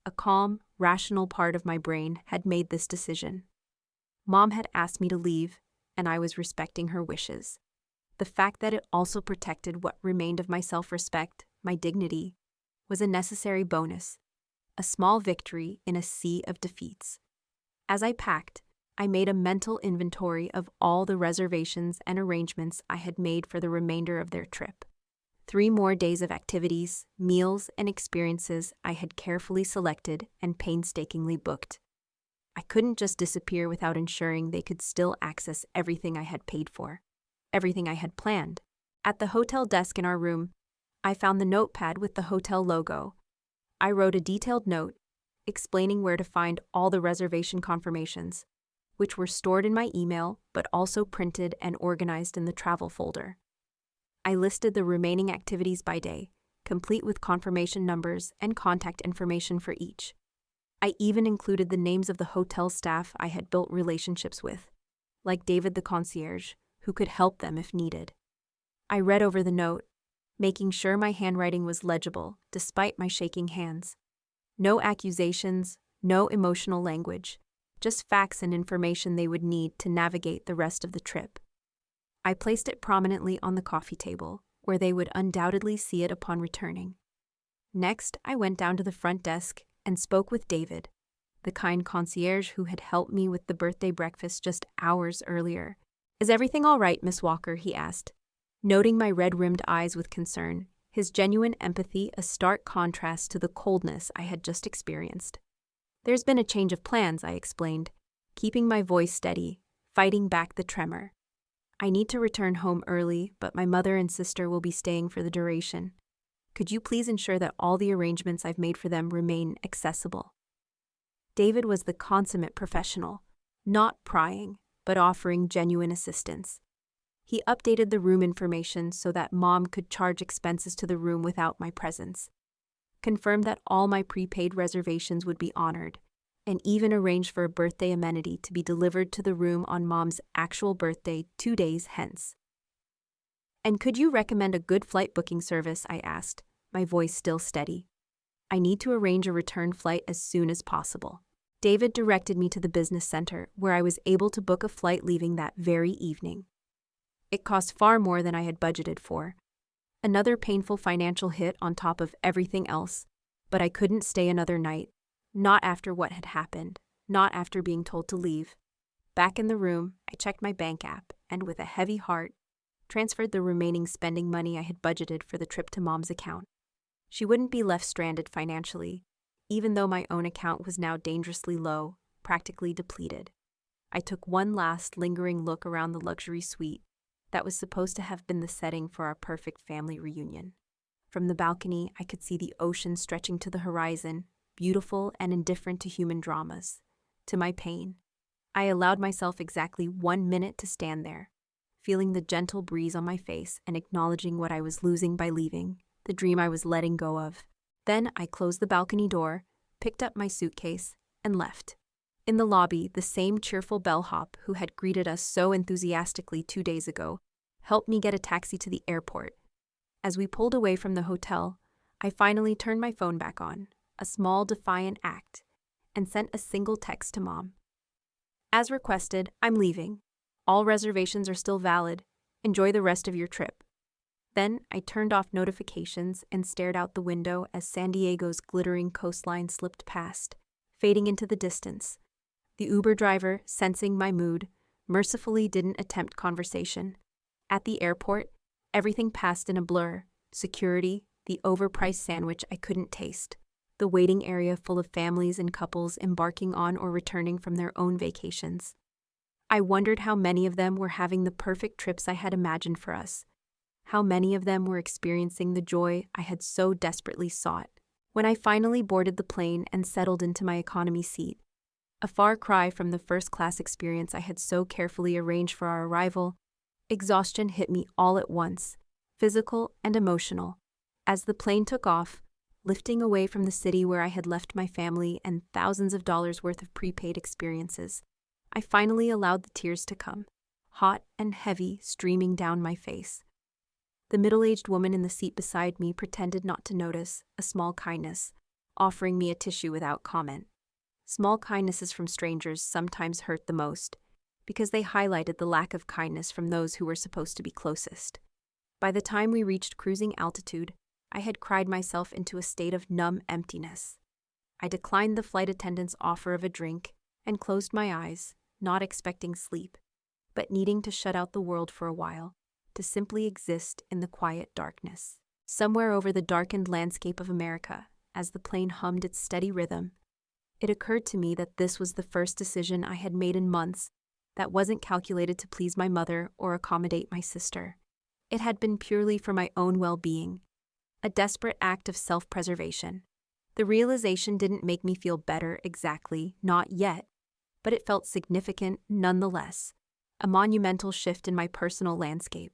A calm, rational part of my brain had made this decision. Mom had asked me to leave, and I was respecting her wishes. The fact that it also protected what remained of my self-respect, my dignity, was a necessary bonus, a small victory in a sea of defeats. As I packed, I made a mental inventory of all the reservations and arrangements I had made for the remainder of their trip. 3 more days of activities, meals, and experiences I had carefully selected and painstakingly booked. I couldn't just disappear without ensuring they could still access everything I had paid for, everything I had planned. At the hotel desk in our room, I found the notepad with the hotel logo. I wrote a detailed note explaining where to find all the reservation confirmations, which were stored in my email but also printed and organized in the travel folder. I listed the remaining activities by day, complete with confirmation numbers and contact information for each. I even included the names of the hotel staff I had built relationships with, like David the concierge, who could help them if needed. I read over the note, making sure my handwriting was legible despite my shaking hands. No accusations, no emotional language, just facts and information they would need to navigate the rest of the trip. I placed it prominently on the coffee table, where they would undoubtedly see it upon returning. Next, I went down to the front desk and spoke with David, the kind concierge who had helped me with the birthday breakfast just hours earlier. "Is everything all right, Miss Walker?" he asked, noting my red-rimmed eyes with concern, his genuine empathy a stark contrast to the coldness I had just experienced. "There's been a change of plans," I explained, keeping my voice steady, fighting back the tremor. "I need to return home early, but my mother and sister will be staying for the duration. Could you please ensure that all the arrangements I've made for them remain accessible?" David was the consummate professional, not prying, but offering genuine assistance. He updated the room information so that Mom could charge expenses to the room without my presence, confirmed that all my prepaid reservations would be honored, and even arranged for a birthday amenity to be delivered to the room on Mom's actual birthday 2 days hence. "And could you recommend a good flight booking service?" I asked, my voice still steady. "I need to arrange a return flight as soon as possible." David directed me to the business center, where I was able to book a flight leaving that very evening. It cost far more than I had budgeted for. Another painful financial hit on top of everything else, but I couldn't stay another night. Not after what had happened, not after being told to leave. Back in the room, I checked my bank app and, with a heavy heart, transferred the remaining spending money I had budgeted for the trip to Mom's account. She wouldn't be left stranded financially, even though my own account was now dangerously low, practically depleted. I took one last lingering look around the luxury suite that was supposed to have been the setting for our perfect family reunion. From the balcony, I could see the ocean stretching to the horizon, beautiful and indifferent to human dramas. To my pain, I allowed myself exactly 1 minute to stand there, feeling the gentle breeze on my face and acknowledging what I was losing by leaving, the dream I was letting go of. Then I closed the balcony door, picked up my suitcase, and left. In the lobby, the same cheerful bellhop who had greeted us so enthusiastically 2 days ago helped me get a taxi to the airport. As we pulled away from the hotel, I finally turned my phone back on, a small defiant act, and sent a single text to Mom. "As requested, I'm leaving. All reservations are still valid. Enjoy the rest of your trip." Then I turned off notifications and stared out the window as San Diego's glittering coastline slipped past, fading into the distance. The Uber driver, sensing my mood, mercifully didn't attempt conversation. At the airport, everything passed in a blur: security, the overpriced sandwich I couldn't taste, the waiting area full of families and couples embarking on or returning from their own vacations. I wondered how many of them were having the perfect trips I had imagined for us, how many of them were experiencing the joy I had so desperately sought. When I finally boarded the plane and settled into my economy seat, a far cry from the first-class experience I had so carefully arranged for our arrival, exhaustion hit me all at once, physical and emotional. As the plane took off, lifting away from the city where I had left my family and thousands of dollars worth of prepaid experiences, I finally allowed the tears to come, hot and heavy, streaming down my face. The middle-aged woman in the seat beside me pretended not to notice, a small kindness, offering me a tissue without comment. Small kindnesses from strangers sometimes hurt the most, because they highlighted the lack of kindness from those who were supposed to be closest. By the time we reached cruising altitude, I had cried myself into a state of numb emptiness. I declined the flight attendant's offer of a drink and closed my eyes, not expecting sleep, but needing to shut out the world for a while, to simply exist in the quiet darkness. Somewhere over the darkened landscape of America, as the plane hummed its steady rhythm, It occurred to me that this was the first decision I had made in months that wasn't calculated to please my mother or accommodate my sister. It had been purely for my own well-being, a desperate act of self-preservation. The realization didn't make me feel better exactly, not yet, but it felt significant nonetheless, a monumental shift in my personal landscape.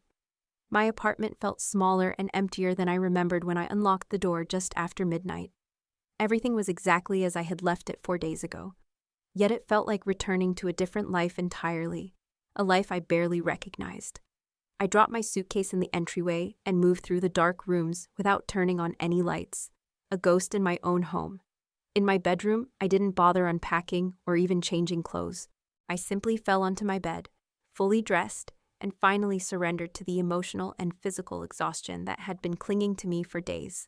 My apartment felt smaller and emptier than I remembered when I unlocked the door just after midnight. Everything was exactly as I had left it 4 days ago, yet it felt like returning to a different life entirely, a life I barely recognized. I dropped my suitcase in the entryway and moved through the dark rooms without turning on any lights, a ghost in my own home. In my bedroom, I didn't bother unpacking or even changing clothes. I simply fell onto my bed, fully dressed, and finally surrendered to the emotional and physical exhaustion that had been clinging to me for days.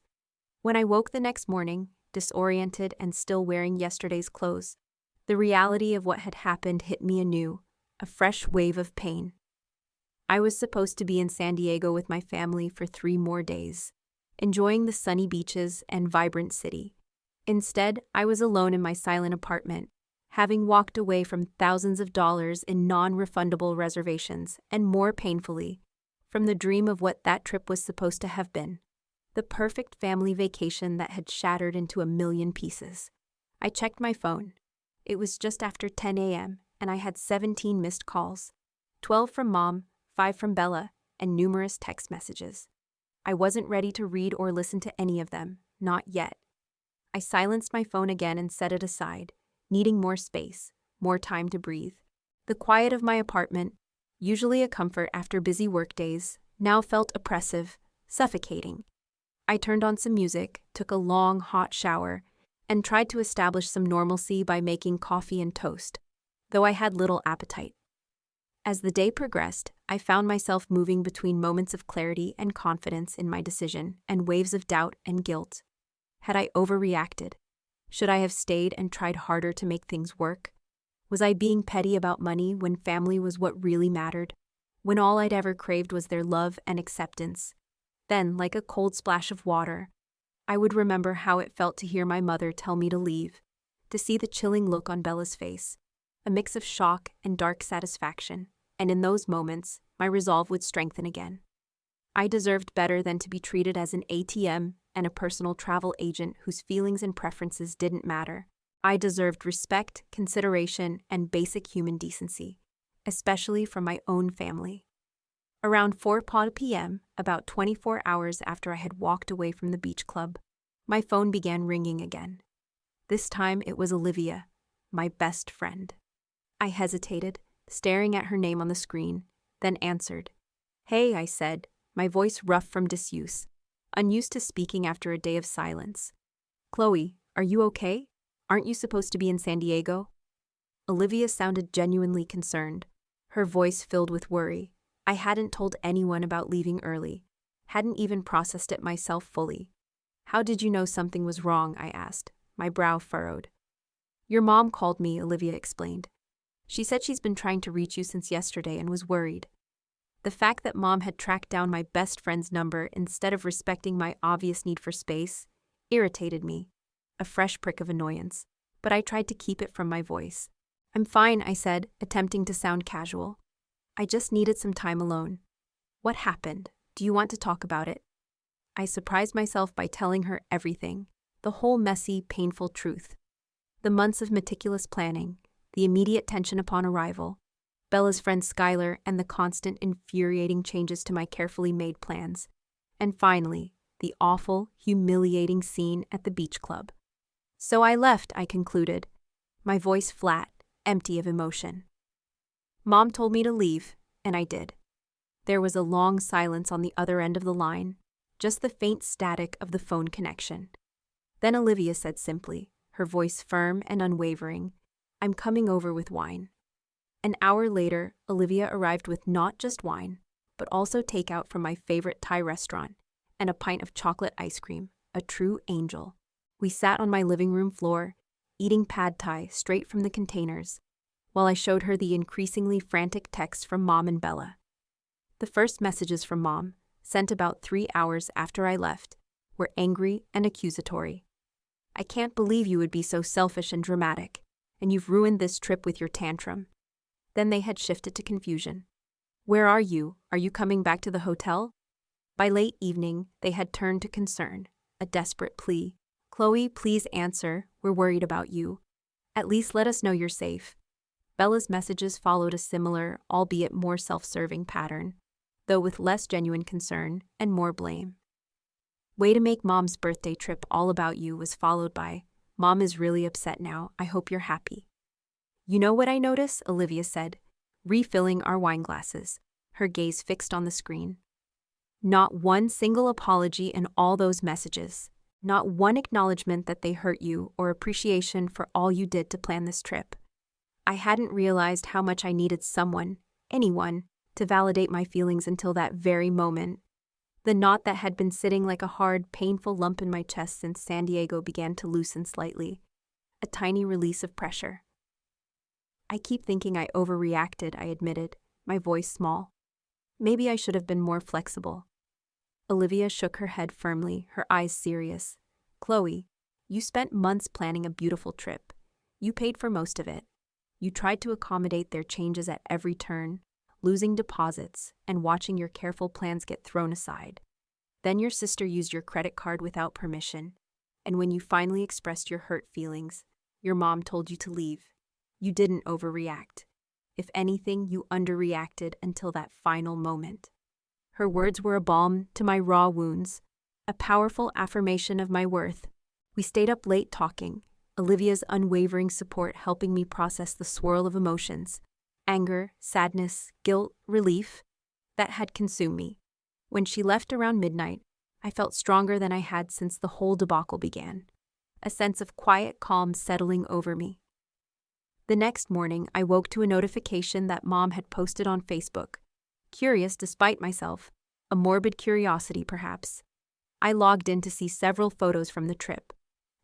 When I woke the next morning, disoriented and still wearing yesterday's clothes, the reality of what had happened hit me anew, a fresh wave of pain. I was supposed to be in San Diego with my family for 3 more days, enjoying the sunny beaches and vibrant city. Instead, I was alone in my silent apartment, having walked away from thousands of dollars in non-refundable reservations, and more painfully, from the dream of what that trip was supposed to have been. The perfect family vacation that had shattered into a million pieces. I checked my phone. It was just after 10 a.m., and I had 17 missed calls, 12 from Mom, 5 from Bella, and numerous text messages. I wasn't ready to read or listen to any of them, not yet. I silenced my phone again and set it aside, needing more space, more time to breathe. The quiet of my apartment, usually a comfort after busy workdays, now felt oppressive, suffocating. I turned on some music, took a long, hot shower, and tried to establish some normalcy by making coffee and toast, though I had little appetite. As the day progressed, I found myself moving between moments of clarity and confidence in my decision and waves of doubt and guilt. Had I overreacted? Should I have stayed and tried harder to make things work? Was I being petty about money when family was what really mattered? When all I'd ever craved was their love and acceptance? Then, like a cold splash of water, I would remember how it felt to hear my mother tell me to leave, to see the chilling look on Bella's face, a mix of shock and dark satisfaction, and in those moments, my resolve would strengthen again. I deserved better than to be treated as an ATM and a personal travel agent whose feelings and preferences didn't matter. I deserved respect, consideration, and basic human decency, especially from my own family. Around 4 p.m., about 24 hours after I had walked away from the beach club, my phone began ringing again. This time it was Olivia, my best friend. I hesitated, staring at her name on the screen, then answered. "Hey," I said, my voice rough from disuse, unused to speaking after a day of silence. "Chloe, are you okay? Aren't you supposed to be in San Diego?" Olivia sounded genuinely concerned, her voice filled with worry. I hadn't told anyone about leaving early, hadn't even processed it myself fully. "How did you know something was wrong?" I asked, my brow furrowed. "Your mom called me," Olivia explained. "She said she's been trying to reach you since yesterday and was worried." The fact that Mom had tracked down my best friend's number instead of respecting my obvious need for space irritated me, a fresh prick of annoyance, but I tried to keep it from my voice. "I'm fine," I said, attempting to sound casual. "I just needed some time alone." "What happened? Do you want to talk about it?" I surprised myself by telling her everything, the whole messy, painful truth. The months of meticulous planning, the immediate tension upon arrival, Bella's friend Skylar, and the constant, infuriating changes to my carefully made plans, and finally, the awful, humiliating scene at the beach club. "So I left," I concluded, my voice flat, empty of emotion. "Mom told me to leave, and I did." There was a long silence on the other end of the line, just the faint static of the phone connection. Then Olivia said simply, her voice firm and unwavering, "I'm coming over with wine." An hour later, Olivia arrived with not just wine, but also takeout from my favorite Thai restaurant, and a pint of chocolate ice cream, a true angel. We sat on my living room floor, eating pad thai straight from the containers, while I showed her the increasingly frantic texts from Mom and Bella. The first messages from Mom, sent about 3 hours after I left, were angry and accusatory. I can't believe you would be so selfish and dramatic, and you've ruined this trip with your tantrum." Then they had shifted to confusion. "Where are you? Are you coming back to the hotel?" By late evening, they had turned to concern, a desperate plea. "Chloe, please answer. We're worried about you. At least let us know you're safe." Bella's messages followed a similar, albeit more self-serving pattern, though with less genuine concern and more blame. "Way to make Mom's birthday trip all about you" was followed by, "Mom is really upset now. I hope you're happy." "You know what I notice?" Olivia said, refilling our wine glasses, her gaze fixed on the screen. Not one single apology in all those messages. Not one acknowledgement that they hurt you or appreciation for all you did to plan this trip. I hadn't realized how much I needed someone, anyone, to validate my feelings until that very moment. The knot that had been sitting like a hard, painful lump in my chest since San Diego began to loosen slightly. A tiny release of pressure. "I keep thinking I overreacted," I admitted, my voice small. "Maybe I should have been more flexible." Olivia shook her head firmly, her eyes serious. "Chloe, you spent months planning a beautiful trip. You paid for most of it. You tried to accommodate their changes at every turn, losing deposits and watching your careful plans get thrown aside. Then your sister used your credit card without permission, and when you finally expressed your hurt feelings, your mom told you to leave. You didn't overreact. If anything, you underreacted until that final moment." Her words were a balm to my raw wounds, a powerful affirmation of my worth. We stayed up late talking, Olivia's unwavering support helping me process the swirl of emotions, anger, sadness, guilt, relief, that had consumed me. When she left around midnight, I felt stronger than I had since the whole debacle began, a sense of quiet calm settling over me. The next morning, I woke to a notification that Mom had posted on Facebook. Curious despite myself, a morbid curiosity perhaps. I logged in to see several photos from the trip.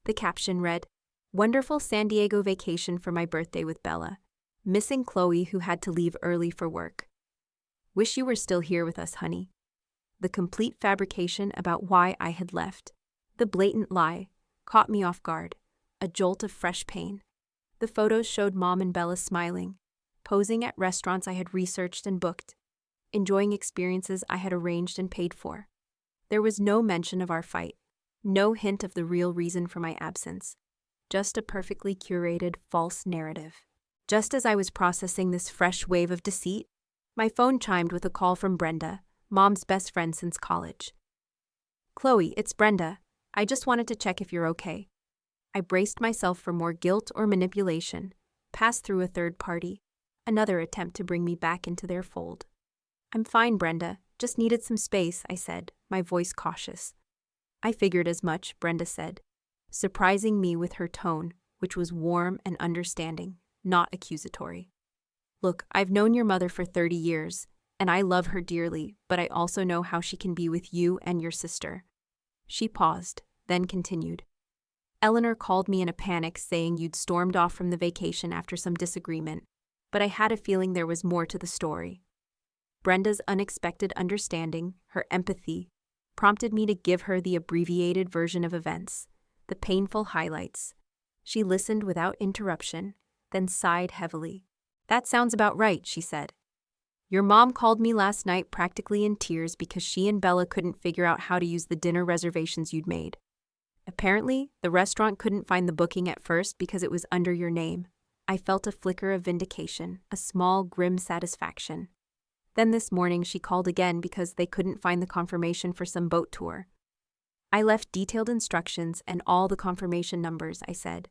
The caption read, "Wonderful San Diego vacation for my birthday with Bella. Missing Chloe who had to leave early for work. Wish you were still here with us, honey." The complete fabrication about why I had left. The blatant lie caught me off guard, a jolt of fresh pain. The photos showed Mom and Bella smiling, posing at restaurants I had researched and booked, enjoying experiences I had arranged and paid for. There was no mention of our fight, no hint of the real reason for my absence, just a perfectly curated false narrative. Just as I was processing this fresh wave of deceit, my phone chimed with a call from Brenda, Mom's best friend since college. "Chloe, it's Brenda. I just wanted to check if you're okay." I braced myself for more guilt or manipulation, passed through a third party, another attempt to bring me back into their fold. "I'm fine, Brenda. Just needed some space," I said, my voice cautious. "I figured as much," Brenda said, surprising me with her tone, which was warm and understanding, not accusatory. "Look, I've known your mother for 30 years, and I love her dearly, but I also know how she can be with you and your sister." She paused, then continued. "Eleanor called me in a panic saying you'd stormed off from the vacation after some disagreement, but I had a feeling there was more to the story." Brenda's unexpected understanding, her empathy, prompted me to give her the abbreviated version of events, the painful highlights. She listened without interruption, then sighed heavily. "That sounds about right," she said. "Your mom called me last night practically in tears because she and Bella couldn't figure out how to use the dinner reservations you'd made. Apparently, the restaurant couldn't find the booking at first because it was under your name." I felt a flicker of vindication, a small, grim satisfaction. Then this morning she called again because they couldn't find the confirmation for some boat tour. "I left detailed instructions and all the confirmation numbers," I said,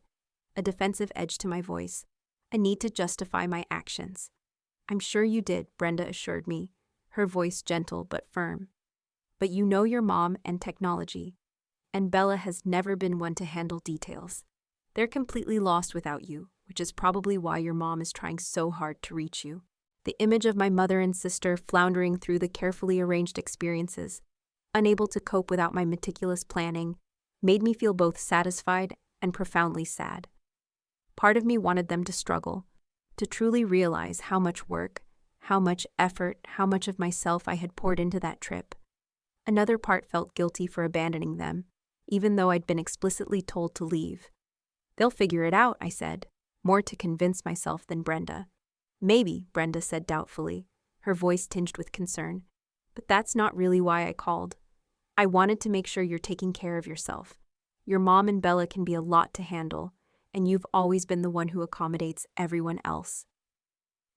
a defensive edge to my voice, a need to justify my actions. "I'm sure you did," Brenda assured me, her voice gentle but firm. "But you know your mom and technology, and Bella has never been one to handle details. They're completely lost without you, which is probably why your mom is trying so hard to reach you." The image of my mother and sister floundering through the carefully arranged experiences, unable to cope without my meticulous planning, made me feel both satisfied and profoundly sad. Part of me wanted them to struggle, to truly realize how much work, how much effort, how much of myself I had poured into that trip. Another part felt guilty for abandoning them, even though I'd been explicitly told to leave. "They'll figure it out," I said, more to convince myself than Brenda. "Maybe," Brenda said doubtfully, her voice tinged with concern. "But that's not really why I called. I wanted to make sure you're taking care of yourself. Your mom and Bella can be a lot to handle, and you've always been the one who accommodates everyone else."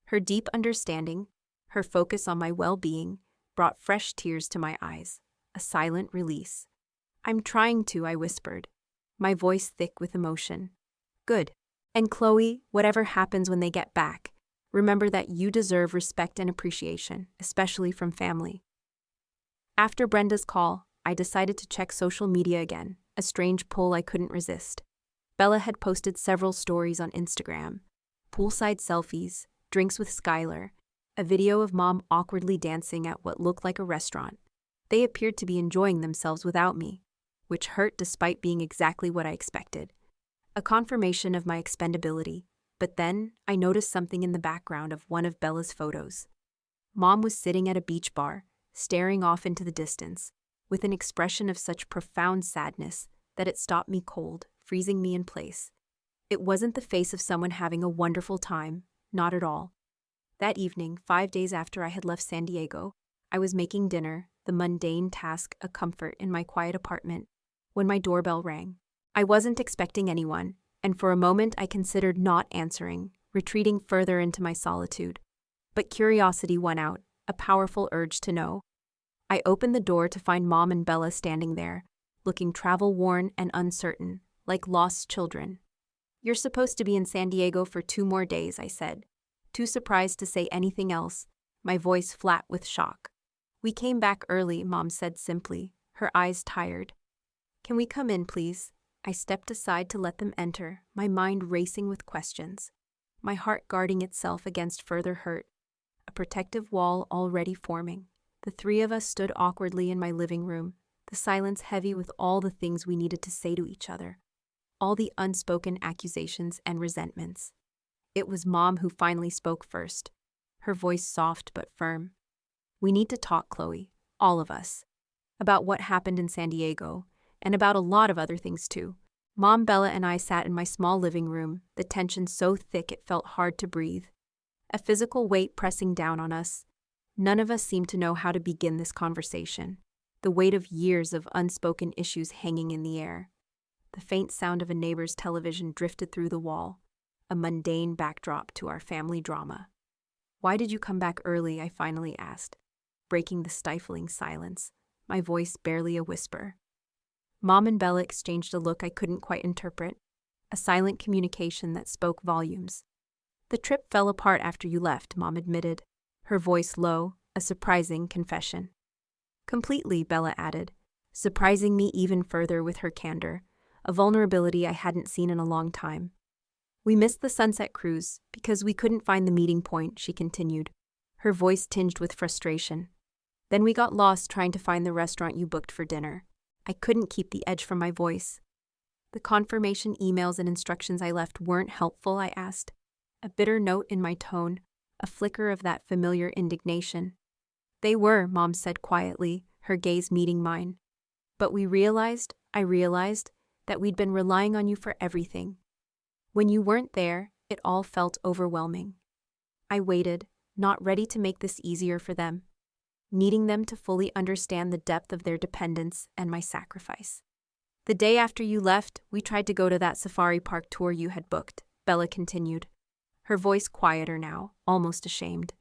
Her deep understanding, her focus on my well-being, brought fresh tears to my eyes, a silent release. "I'm trying to," I whispered, my voice thick with emotion. "Good. And Chloe, whatever happens when they get back, remember that you deserve respect and appreciation, especially from family." After Brenda's call, I decided to check social media again, a strange pull I couldn't resist. Bella had posted several stories on Instagram: poolside selfies, drinks with Skylar, a video of Mom awkwardly dancing at what looked like a restaurant. They appeared to be enjoying themselves without me, which hurt despite being exactly what I expected. A confirmation of my expendability. But then, I noticed something in the background of one of Bella's photos. Mom was sitting at a beach bar, staring off into the distance, with an expression of such profound sadness that it stopped me cold, freezing me in place. It wasn't the face of someone having a wonderful time, not at all. That evening, 5 days after I had left San Diego, I was making dinner, the mundane task a comfort in my quiet apartment, when my doorbell rang. I wasn't expecting anyone, and for a moment I considered not answering, retreating further into my solitude. But curiosity won out, a powerful urge to know. I opened the door to find Mom and Bella standing there, looking travel-worn and uncertain, like lost children. "You're supposed to be in San Diego for 2 more days," I said, too surprised to say anything else, my voice flat with shock. "We came back early," Mom said simply, her eyes tired. "Can we come in, please?" I stepped aside to let them enter, my mind racing with questions, my heart guarding itself against further hurt, a protective wall already forming. The 3 of us stood awkwardly in my living room, the silence heavy with all the things we needed to say to each other, all the unspoken accusations and resentments. It was Mom who finally spoke first, her voice soft but firm. "We need to talk, Chloe, all of us, about what happened in San Diego, and about a lot of other things too." Mom, Bella, and I sat in my small living room, the tension so thick it felt hard to breathe. A physical weight pressing down on us. None of us seemed to know how to begin this conversation, the weight of years of unspoken issues hanging in the air. The faint sound of a neighbor's television drifted through the wall, a mundane backdrop to our family drama. "Why did you come back early?" I finally asked, breaking the stifling silence, my voice barely a whisper. Mom and Bella exchanged a look I couldn't quite interpret, a silent communication that spoke volumes. "The trip fell apart after you left," Mom admitted, her voice low, a surprising confession. "Completely," Bella added, surprising me even further with her candor, a vulnerability I hadn't seen in a long time. "We missed the sunset cruise because we couldn't find the meeting point," she continued, her voice tinged with frustration. "Then we got lost trying to find the restaurant you booked for dinner." I couldn't keep the edge from my voice. "The confirmation emails and instructions I left weren't helpful?" I asked, a bitter note in my tone, a flicker of that familiar indignation. "They were," Mom said quietly, her gaze meeting mine. "But I realized, that we'd been relying on you for everything. When you weren't there, it all felt overwhelming. I waited, not ready to make this easier for them, needing them to fully understand the depth of their dependence and my sacrifice. The day after you left, we tried to go to that safari park tour you had booked," Bella continued, her voice quieter now, almost ashamed.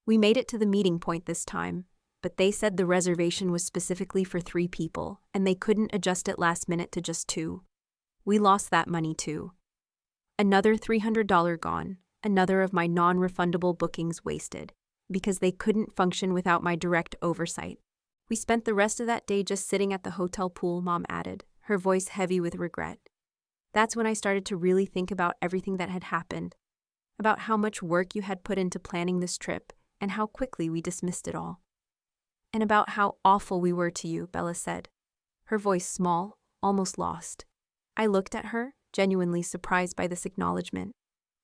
"We made it to the meeting point this time, but they said the reservation was specifically for 3 people, and they couldn't adjust it last minute to just 2. We lost that money too. Another $300 gone, another of my non-refundable bookings wasted, because they couldn't function without my direct oversight. We spent the rest of that day just sitting at the hotel pool," Mom added, her voice heavy with regret. "That's when I started to really think about everything that had happened, about how much work you had put into planning this trip and how quickly we dismissed it all. And about how awful we were to you," Bella said, her voice small, almost lost. I looked at her, genuinely surprised by this acknowledgement,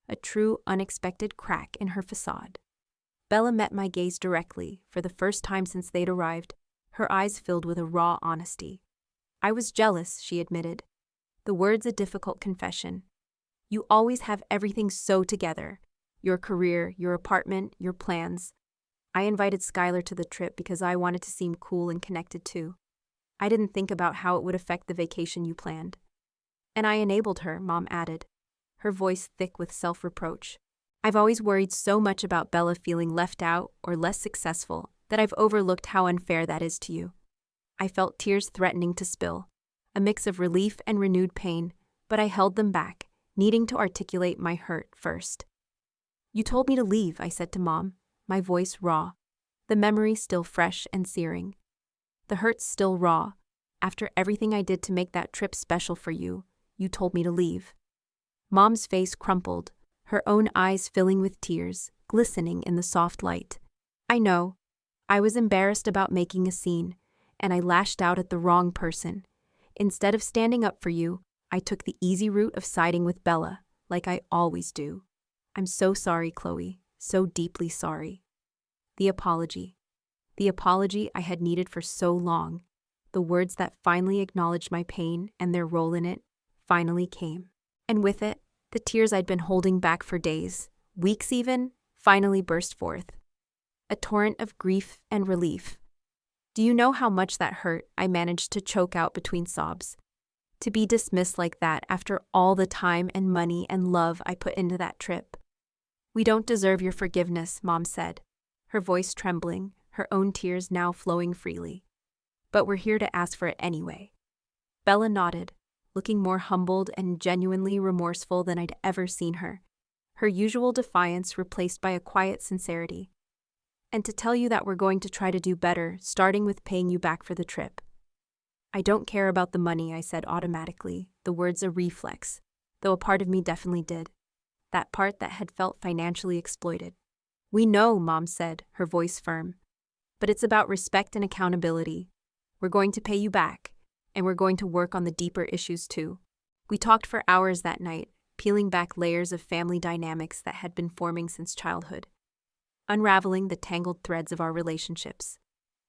a true, unexpected crack in her facade. Bella met my gaze directly, for the first time since they'd arrived, her eyes filled with a raw honesty. I was jealous, she admitted. The words a difficult confession. You always have everything so together. Your career, your apartment, your plans. I invited Skylar to the trip because I wanted to seem cool and connected too. I didn't think about how it would affect the vacation you planned. And I enabled her, Mom added, her voice thick with self-reproach. I've always worried so much about Bella feeling left out or less successful that I've overlooked how unfair that is to you. I felt tears threatening to spill, a mix of relief and renewed pain, but I held them back, needing to articulate my hurt first. You told me to leave, I said to Mom, my voice raw, the memory still fresh and searing. The hurt still raw. After everything I did to make that trip special for you, you told me to leave. Mom's face crumpled, her own eyes filling with tears, glistening in the soft light. I know. I was embarrassed about making a scene, and I lashed out at the wrong person. Instead of standing up for you, I took the easy route of siding with Bella, like I always do. I'm so sorry, Chloe, so deeply sorry. The apology I had needed for so long, the words that finally acknowledged my pain and their role in it, finally came. And with it, the tears I'd been holding back for days, weeks even, finally burst forth. A torrent of grief and relief. Do you know how much that hurt? I managed to choke out between sobs. To be dismissed like that after all the time and money and love I put into that trip. We don't deserve your forgiveness, Mom said, her voice trembling, her own tears now flowing freely. But we're here to ask for it anyway. Bella nodded, looking more humbled and genuinely remorseful than I'd ever seen her, her usual defiance replaced by a quiet sincerity. And to tell you that we're going to try to do better, starting with paying you back for the trip. I don't care about the money, I said automatically, the words a reflex, though a part of me definitely did. That part that had felt financially exploited. We know, Mom said, her voice firm. But it's about respect and accountability. We're going to pay you back, and we're going to work on the deeper issues too. We talked for hours that night, peeling back layers of family dynamics that had been forming since childhood, unraveling the tangled threads of our relationships.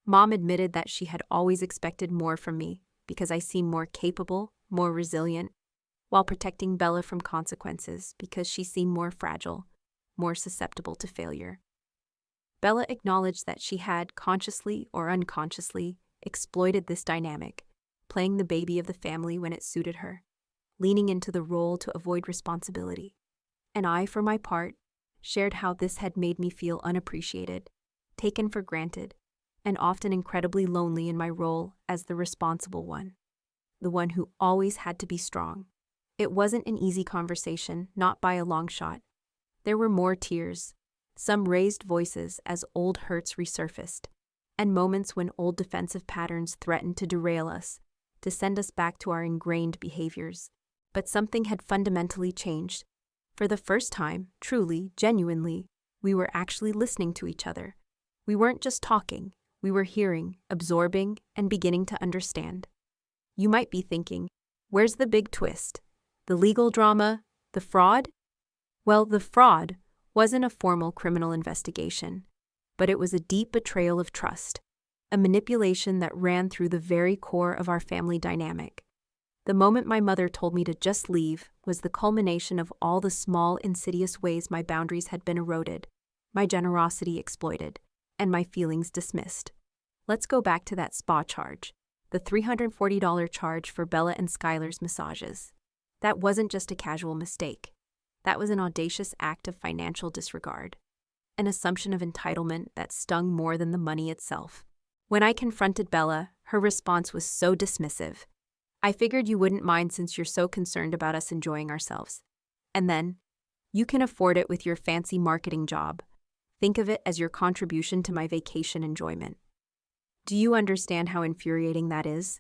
Mom admitted that she had always expected more from me because I seemed more capable, more resilient, while protecting Bella from consequences because she seemed more fragile, more susceptible to failure. Bella acknowledged that she had, consciously or unconsciously, exploited this dynamic, playing the baby of the family when it suited her, leaning into the role to avoid responsibility. And I, for my part, shared how this had made me feel unappreciated, taken for granted, and often incredibly lonely in my role as the responsible one, the one who always had to be strong. It wasn't an easy conversation, not by a long shot. There were more tears, some raised voices as old hurts resurfaced, and moments when old defensive patterns threatened to derail us, to send us back to our ingrained behaviors. But something had fundamentally changed. For the first time, truly, genuinely, we were actually listening to each other. We weren't just talking, we were hearing, absorbing, and beginning to understand. You might be thinking, where's the big twist? The legal drama? The fraud? Well, the fraud wasn't a formal criminal investigation, but it was a deep betrayal of trust, a manipulation that ran through the very core of our family dynamic. The moment my mother told me to just leave was the culmination of all the small, insidious ways my boundaries had been eroded, my generosity exploited, and my feelings dismissed. Let's go back to that spa charge, the $340 charge for Bella and Skylar's massages. That wasn't just a casual mistake. That was an audacious act of financial disregard, an assumption of entitlement that stung more than the money itself. When I confronted Bella, her response was so dismissive. I figured you wouldn't mind since you're so concerned about us enjoying ourselves. And then, you can afford it with your fancy marketing job. Think of it as your contribution to my vacation enjoyment. Do you understand how infuriating that is?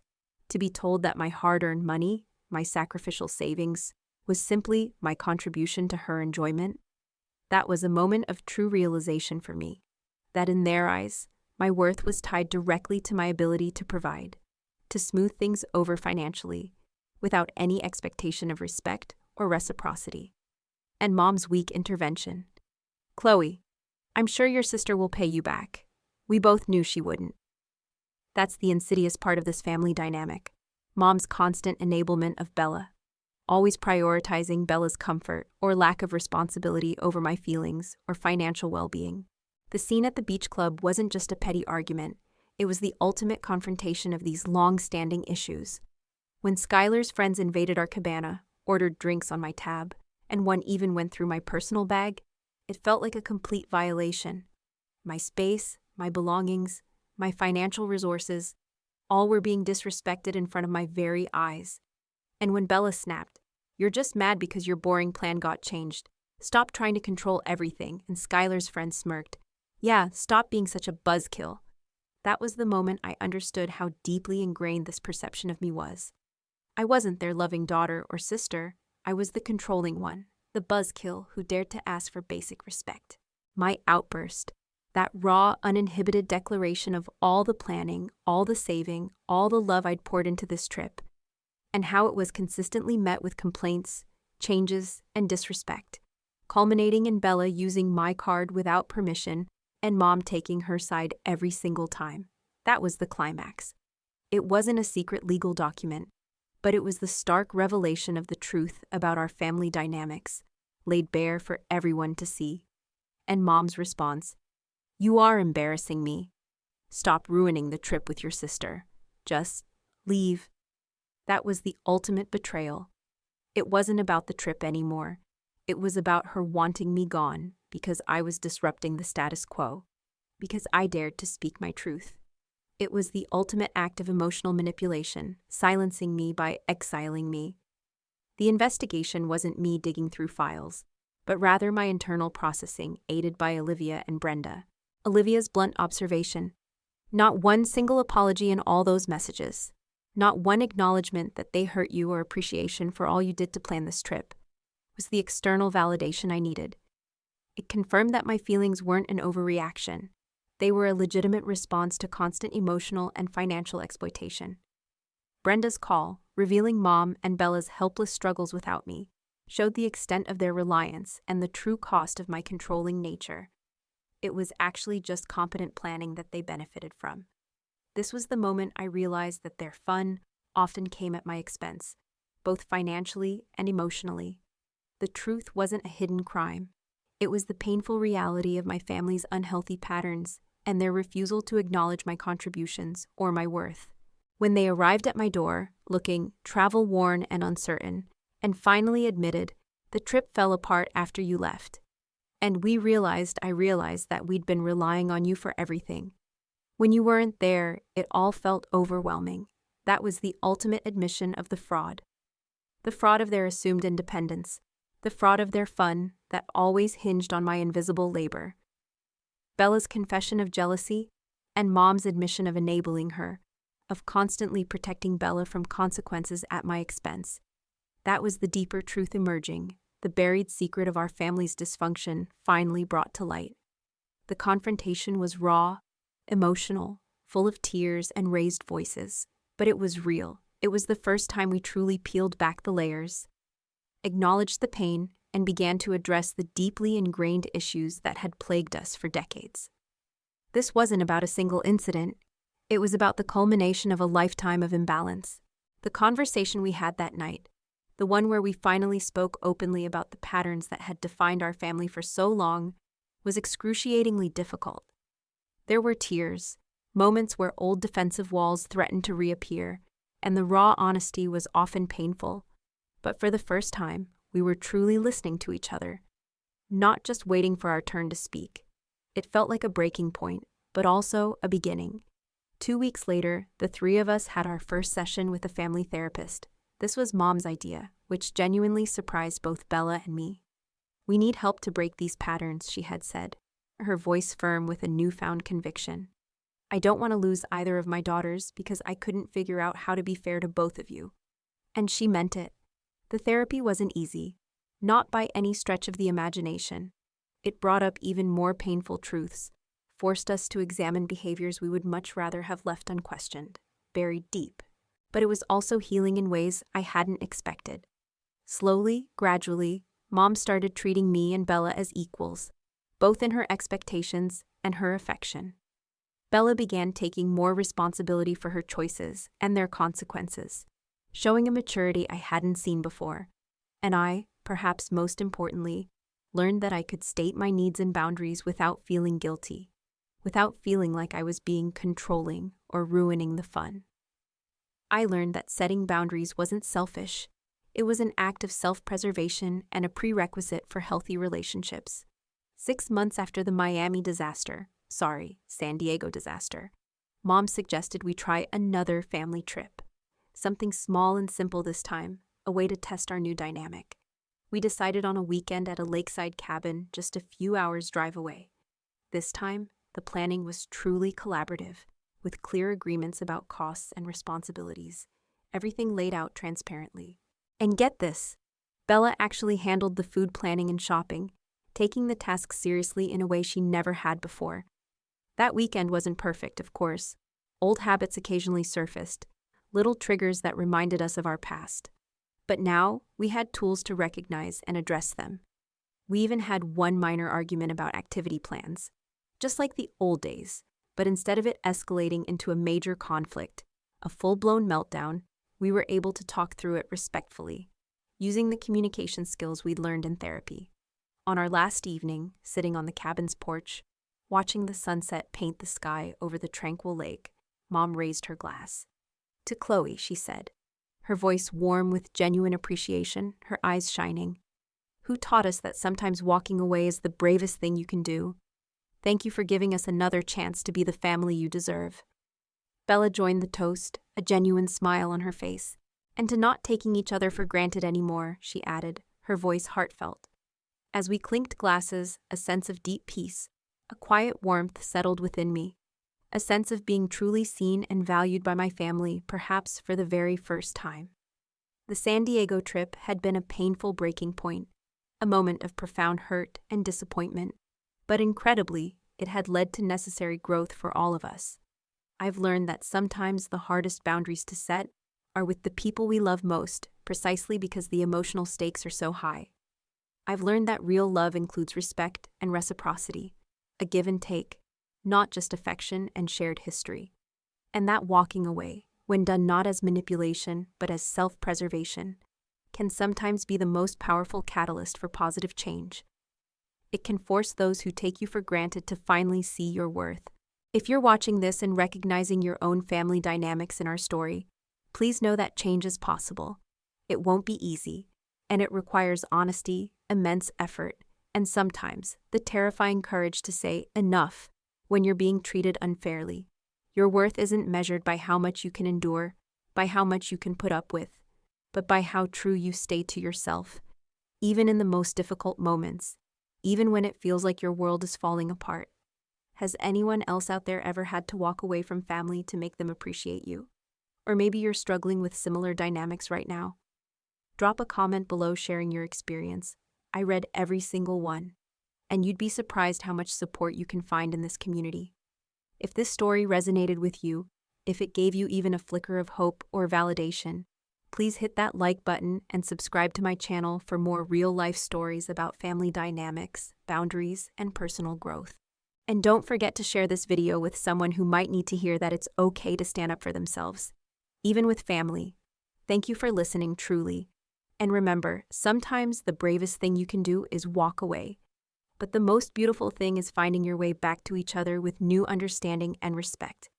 To be told that my hard-earned money, my sacrificial savings, was simply my contribution to her enjoyment? That was a moment of true realization for me, that in their eyes, my worth was tied directly to my ability to provide, to smooth things over financially, without any expectation of respect or reciprocity. And Mom's weak intervention. Chloe, I'm sure your sister will pay you back. We both knew she wouldn't. That's the insidious part of this family dynamic. Mom's constant enablement of Bella, always prioritizing Bella's comfort or lack of responsibility over my feelings or financial well-being. The scene at the beach club wasn't just a petty argument, it was the ultimate confrontation of these long-standing issues. When Skylar's friends invaded our cabana, ordered drinks on my tab, and one even went through my personal bag, it felt like a complete violation. My space, my belongings, my financial resources, all were being disrespected in front of my very eyes. And when Bella snapped, "You're just mad because your boring plan got changed. Stop trying to control everything," and Skylar's friend smirked, "Yeah, stop being such a buzzkill." That was the moment I understood how deeply ingrained this perception of me was. I wasn't their loving daughter or sister. I was the controlling one, the buzzkill who dared to ask for basic respect. My outburst, that raw, uninhibited declaration of all the planning, all the saving, all the love I'd poured into this trip, and how it was consistently met with complaints, changes, and disrespect, culminating in Bella using my card without permission and Mom taking her side every single time. That was the climax. It wasn't a secret legal document, but it was the stark revelation of the truth about our family dynamics, laid bare for everyone to see. And Mom's response, "You are embarrassing me. Stop ruining the trip with your sister. Just leave." That was the ultimate betrayal. It wasn't about the trip anymore. It was about her wanting me gone because I was disrupting the status quo, because I dared to speak my truth. It was the ultimate act of emotional manipulation, silencing me by exiling me. The investigation wasn't me digging through files, but rather my internal processing, aided by Olivia and Brenda. Olivia's blunt observation: "Not one single apology in all those messages. Not one acknowledgement that they hurt you or appreciation for all you did to plan this trip," was the external validation I needed. It confirmed that my feelings weren't an overreaction. They were a legitimate response to constant emotional and financial exploitation. Brenda's call, revealing Mom and Bella's helpless struggles without me, showed the extent of their reliance and the true cost of my controlling nature. It was actually just competent planning that they benefited from. This was the moment I realized that their fun often came at my expense, both financially and emotionally. The truth wasn't a hidden crime. It was the painful reality of my family's unhealthy patterns and their refusal to acknowledge my contributions or my worth. When they arrived at my door, looking travel-worn and uncertain, and finally admitted, "The trip fell apart after you left. And I realized that we'd been relying on you for everything. When you weren't there, it all felt overwhelming." That was the ultimate admission of the fraud. The fraud of their assumed independence. The fraud of their fun that always hinged on my invisible labor. Bella's confession of jealousy and Mom's admission of enabling her, of constantly protecting Bella from consequences at my expense. That was the deeper truth emerging, the buried secret of our family's dysfunction finally brought to light. The confrontation was raw, emotional, full of tears and raised voices, but it was real. It was the first time we truly peeled back the layers, acknowledged the pain, and began to address the deeply ingrained issues that had plagued us for decades. This wasn't about a single incident. It was about the culmination of a lifetime of imbalance. The conversation we had that night, the one where we finally spoke openly about the patterns that had defined our family for so long, was excruciatingly difficult. There were tears, moments where old defensive walls threatened to reappear, and the raw honesty was often painful. But for the first time, we were truly listening to each other, not just waiting for our turn to speak. It felt like a breaking point, but also a beginning. 2 weeks later, the three of us had our first session with a family therapist. This was Mom's idea, which genuinely surprised both Bella and me. "We need help to break these patterns," she had said, her voice firm with a newfound conviction. "I don't want to lose either of my daughters because I couldn't figure out how to be fair to both of you." And she meant it. The therapy wasn't easy, not by any stretch of the imagination. It brought up even more painful truths, forced us to examine behaviors we would much rather have left unquestioned, buried deep. But it was also healing in ways I hadn't expected. Slowly, gradually, Mom started treating me and Bella as equals, both in her expectations and her affection. Bella began taking more responsibility for her choices and their consequences. showing a maturity I hadn't seen before. And I, perhaps most importantly, learned that I could state my needs and boundaries without feeling guilty, without feeling like I was being controlling or ruining the fun. I learned that setting boundaries wasn't selfish. It was an act of self-preservation and a prerequisite for healthy relationships. 6 months after the San Diego disaster, Mom suggested we try another family trip. Something small and simple this time, a way to test our new dynamic. We decided on a weekend at a lakeside cabin just a few hours' drive away. This time, the planning was truly collaborative, with clear agreements about costs and responsibilities, everything laid out transparently. And get this, Bella actually handled the food planning and shopping, taking the task seriously in a way she never had before. That weekend wasn't perfect, of course. Old habits occasionally surfaced, little triggers that reminded us of our past. But now, we had tools to recognize and address them. We even had one minor argument about activity plans, just like the old days, but instead of it escalating into a major conflict, a full-blown meltdown, we were able to talk through it respectfully, using the communication skills we'd learned in therapy. On our last evening, sitting on the cabin's porch, watching the sunset paint the sky over the tranquil lake, Mom raised her glass. To Chloe, she said, her voice warm with genuine appreciation, her eyes shining. Who taught us that sometimes walking away is the bravest thing you can do? Thank you for giving us another chance to be the family you deserve. Bella joined the toast, a genuine smile on her face. And to not taking each other for granted anymore, she added, her voice heartfelt. As we clinked glasses, a sense of deep peace, a quiet warmth settled within me. A sense of being truly seen and valued by my family, perhaps for the very first time. The San Diego trip had been a painful breaking point, a moment of profound hurt and disappointment, but incredibly, it had led to necessary growth for all of us. I've learned that sometimes the hardest boundaries to set are with the people we love most, precisely because the emotional stakes are so high. I've learned that real love includes respect and reciprocity, a give and take, not just affection and shared history. And that walking away, when done not as manipulation but as self-preservation, can sometimes be the most powerful catalyst for positive change. It can force those who take you for granted to finally see your worth. If you're watching this and recognizing your own family dynamics in our story, please know that change is possible. It won't be easy, and it requires honesty, immense effort, and sometimes the terrifying courage to say enough when you're being treated unfairly. Your worth isn't measured by how much you can endure, by how much you can put up with, but by how true you stay to yourself, even in the most difficult moments, even when it feels like your world is falling apart. Has anyone else out there ever had to walk away from family to make them appreciate you? Or maybe you're struggling with similar dynamics right now. Drop a comment below sharing your experience. I read every single one, and you'd be surprised how much support you can find in this community. If this story resonated with you, if it gave you even a flicker of hope or validation, please hit that like button and subscribe to my channel for more real-life stories about family dynamics, boundaries, and personal growth. And don't forget to share this video with someone who might need to hear that it's okay to stand up for themselves, even with family. Thank you for listening, truly. And remember, sometimes the bravest thing you can do is walk away. But the most beautiful thing is finding your way back to each other with new understanding and respect.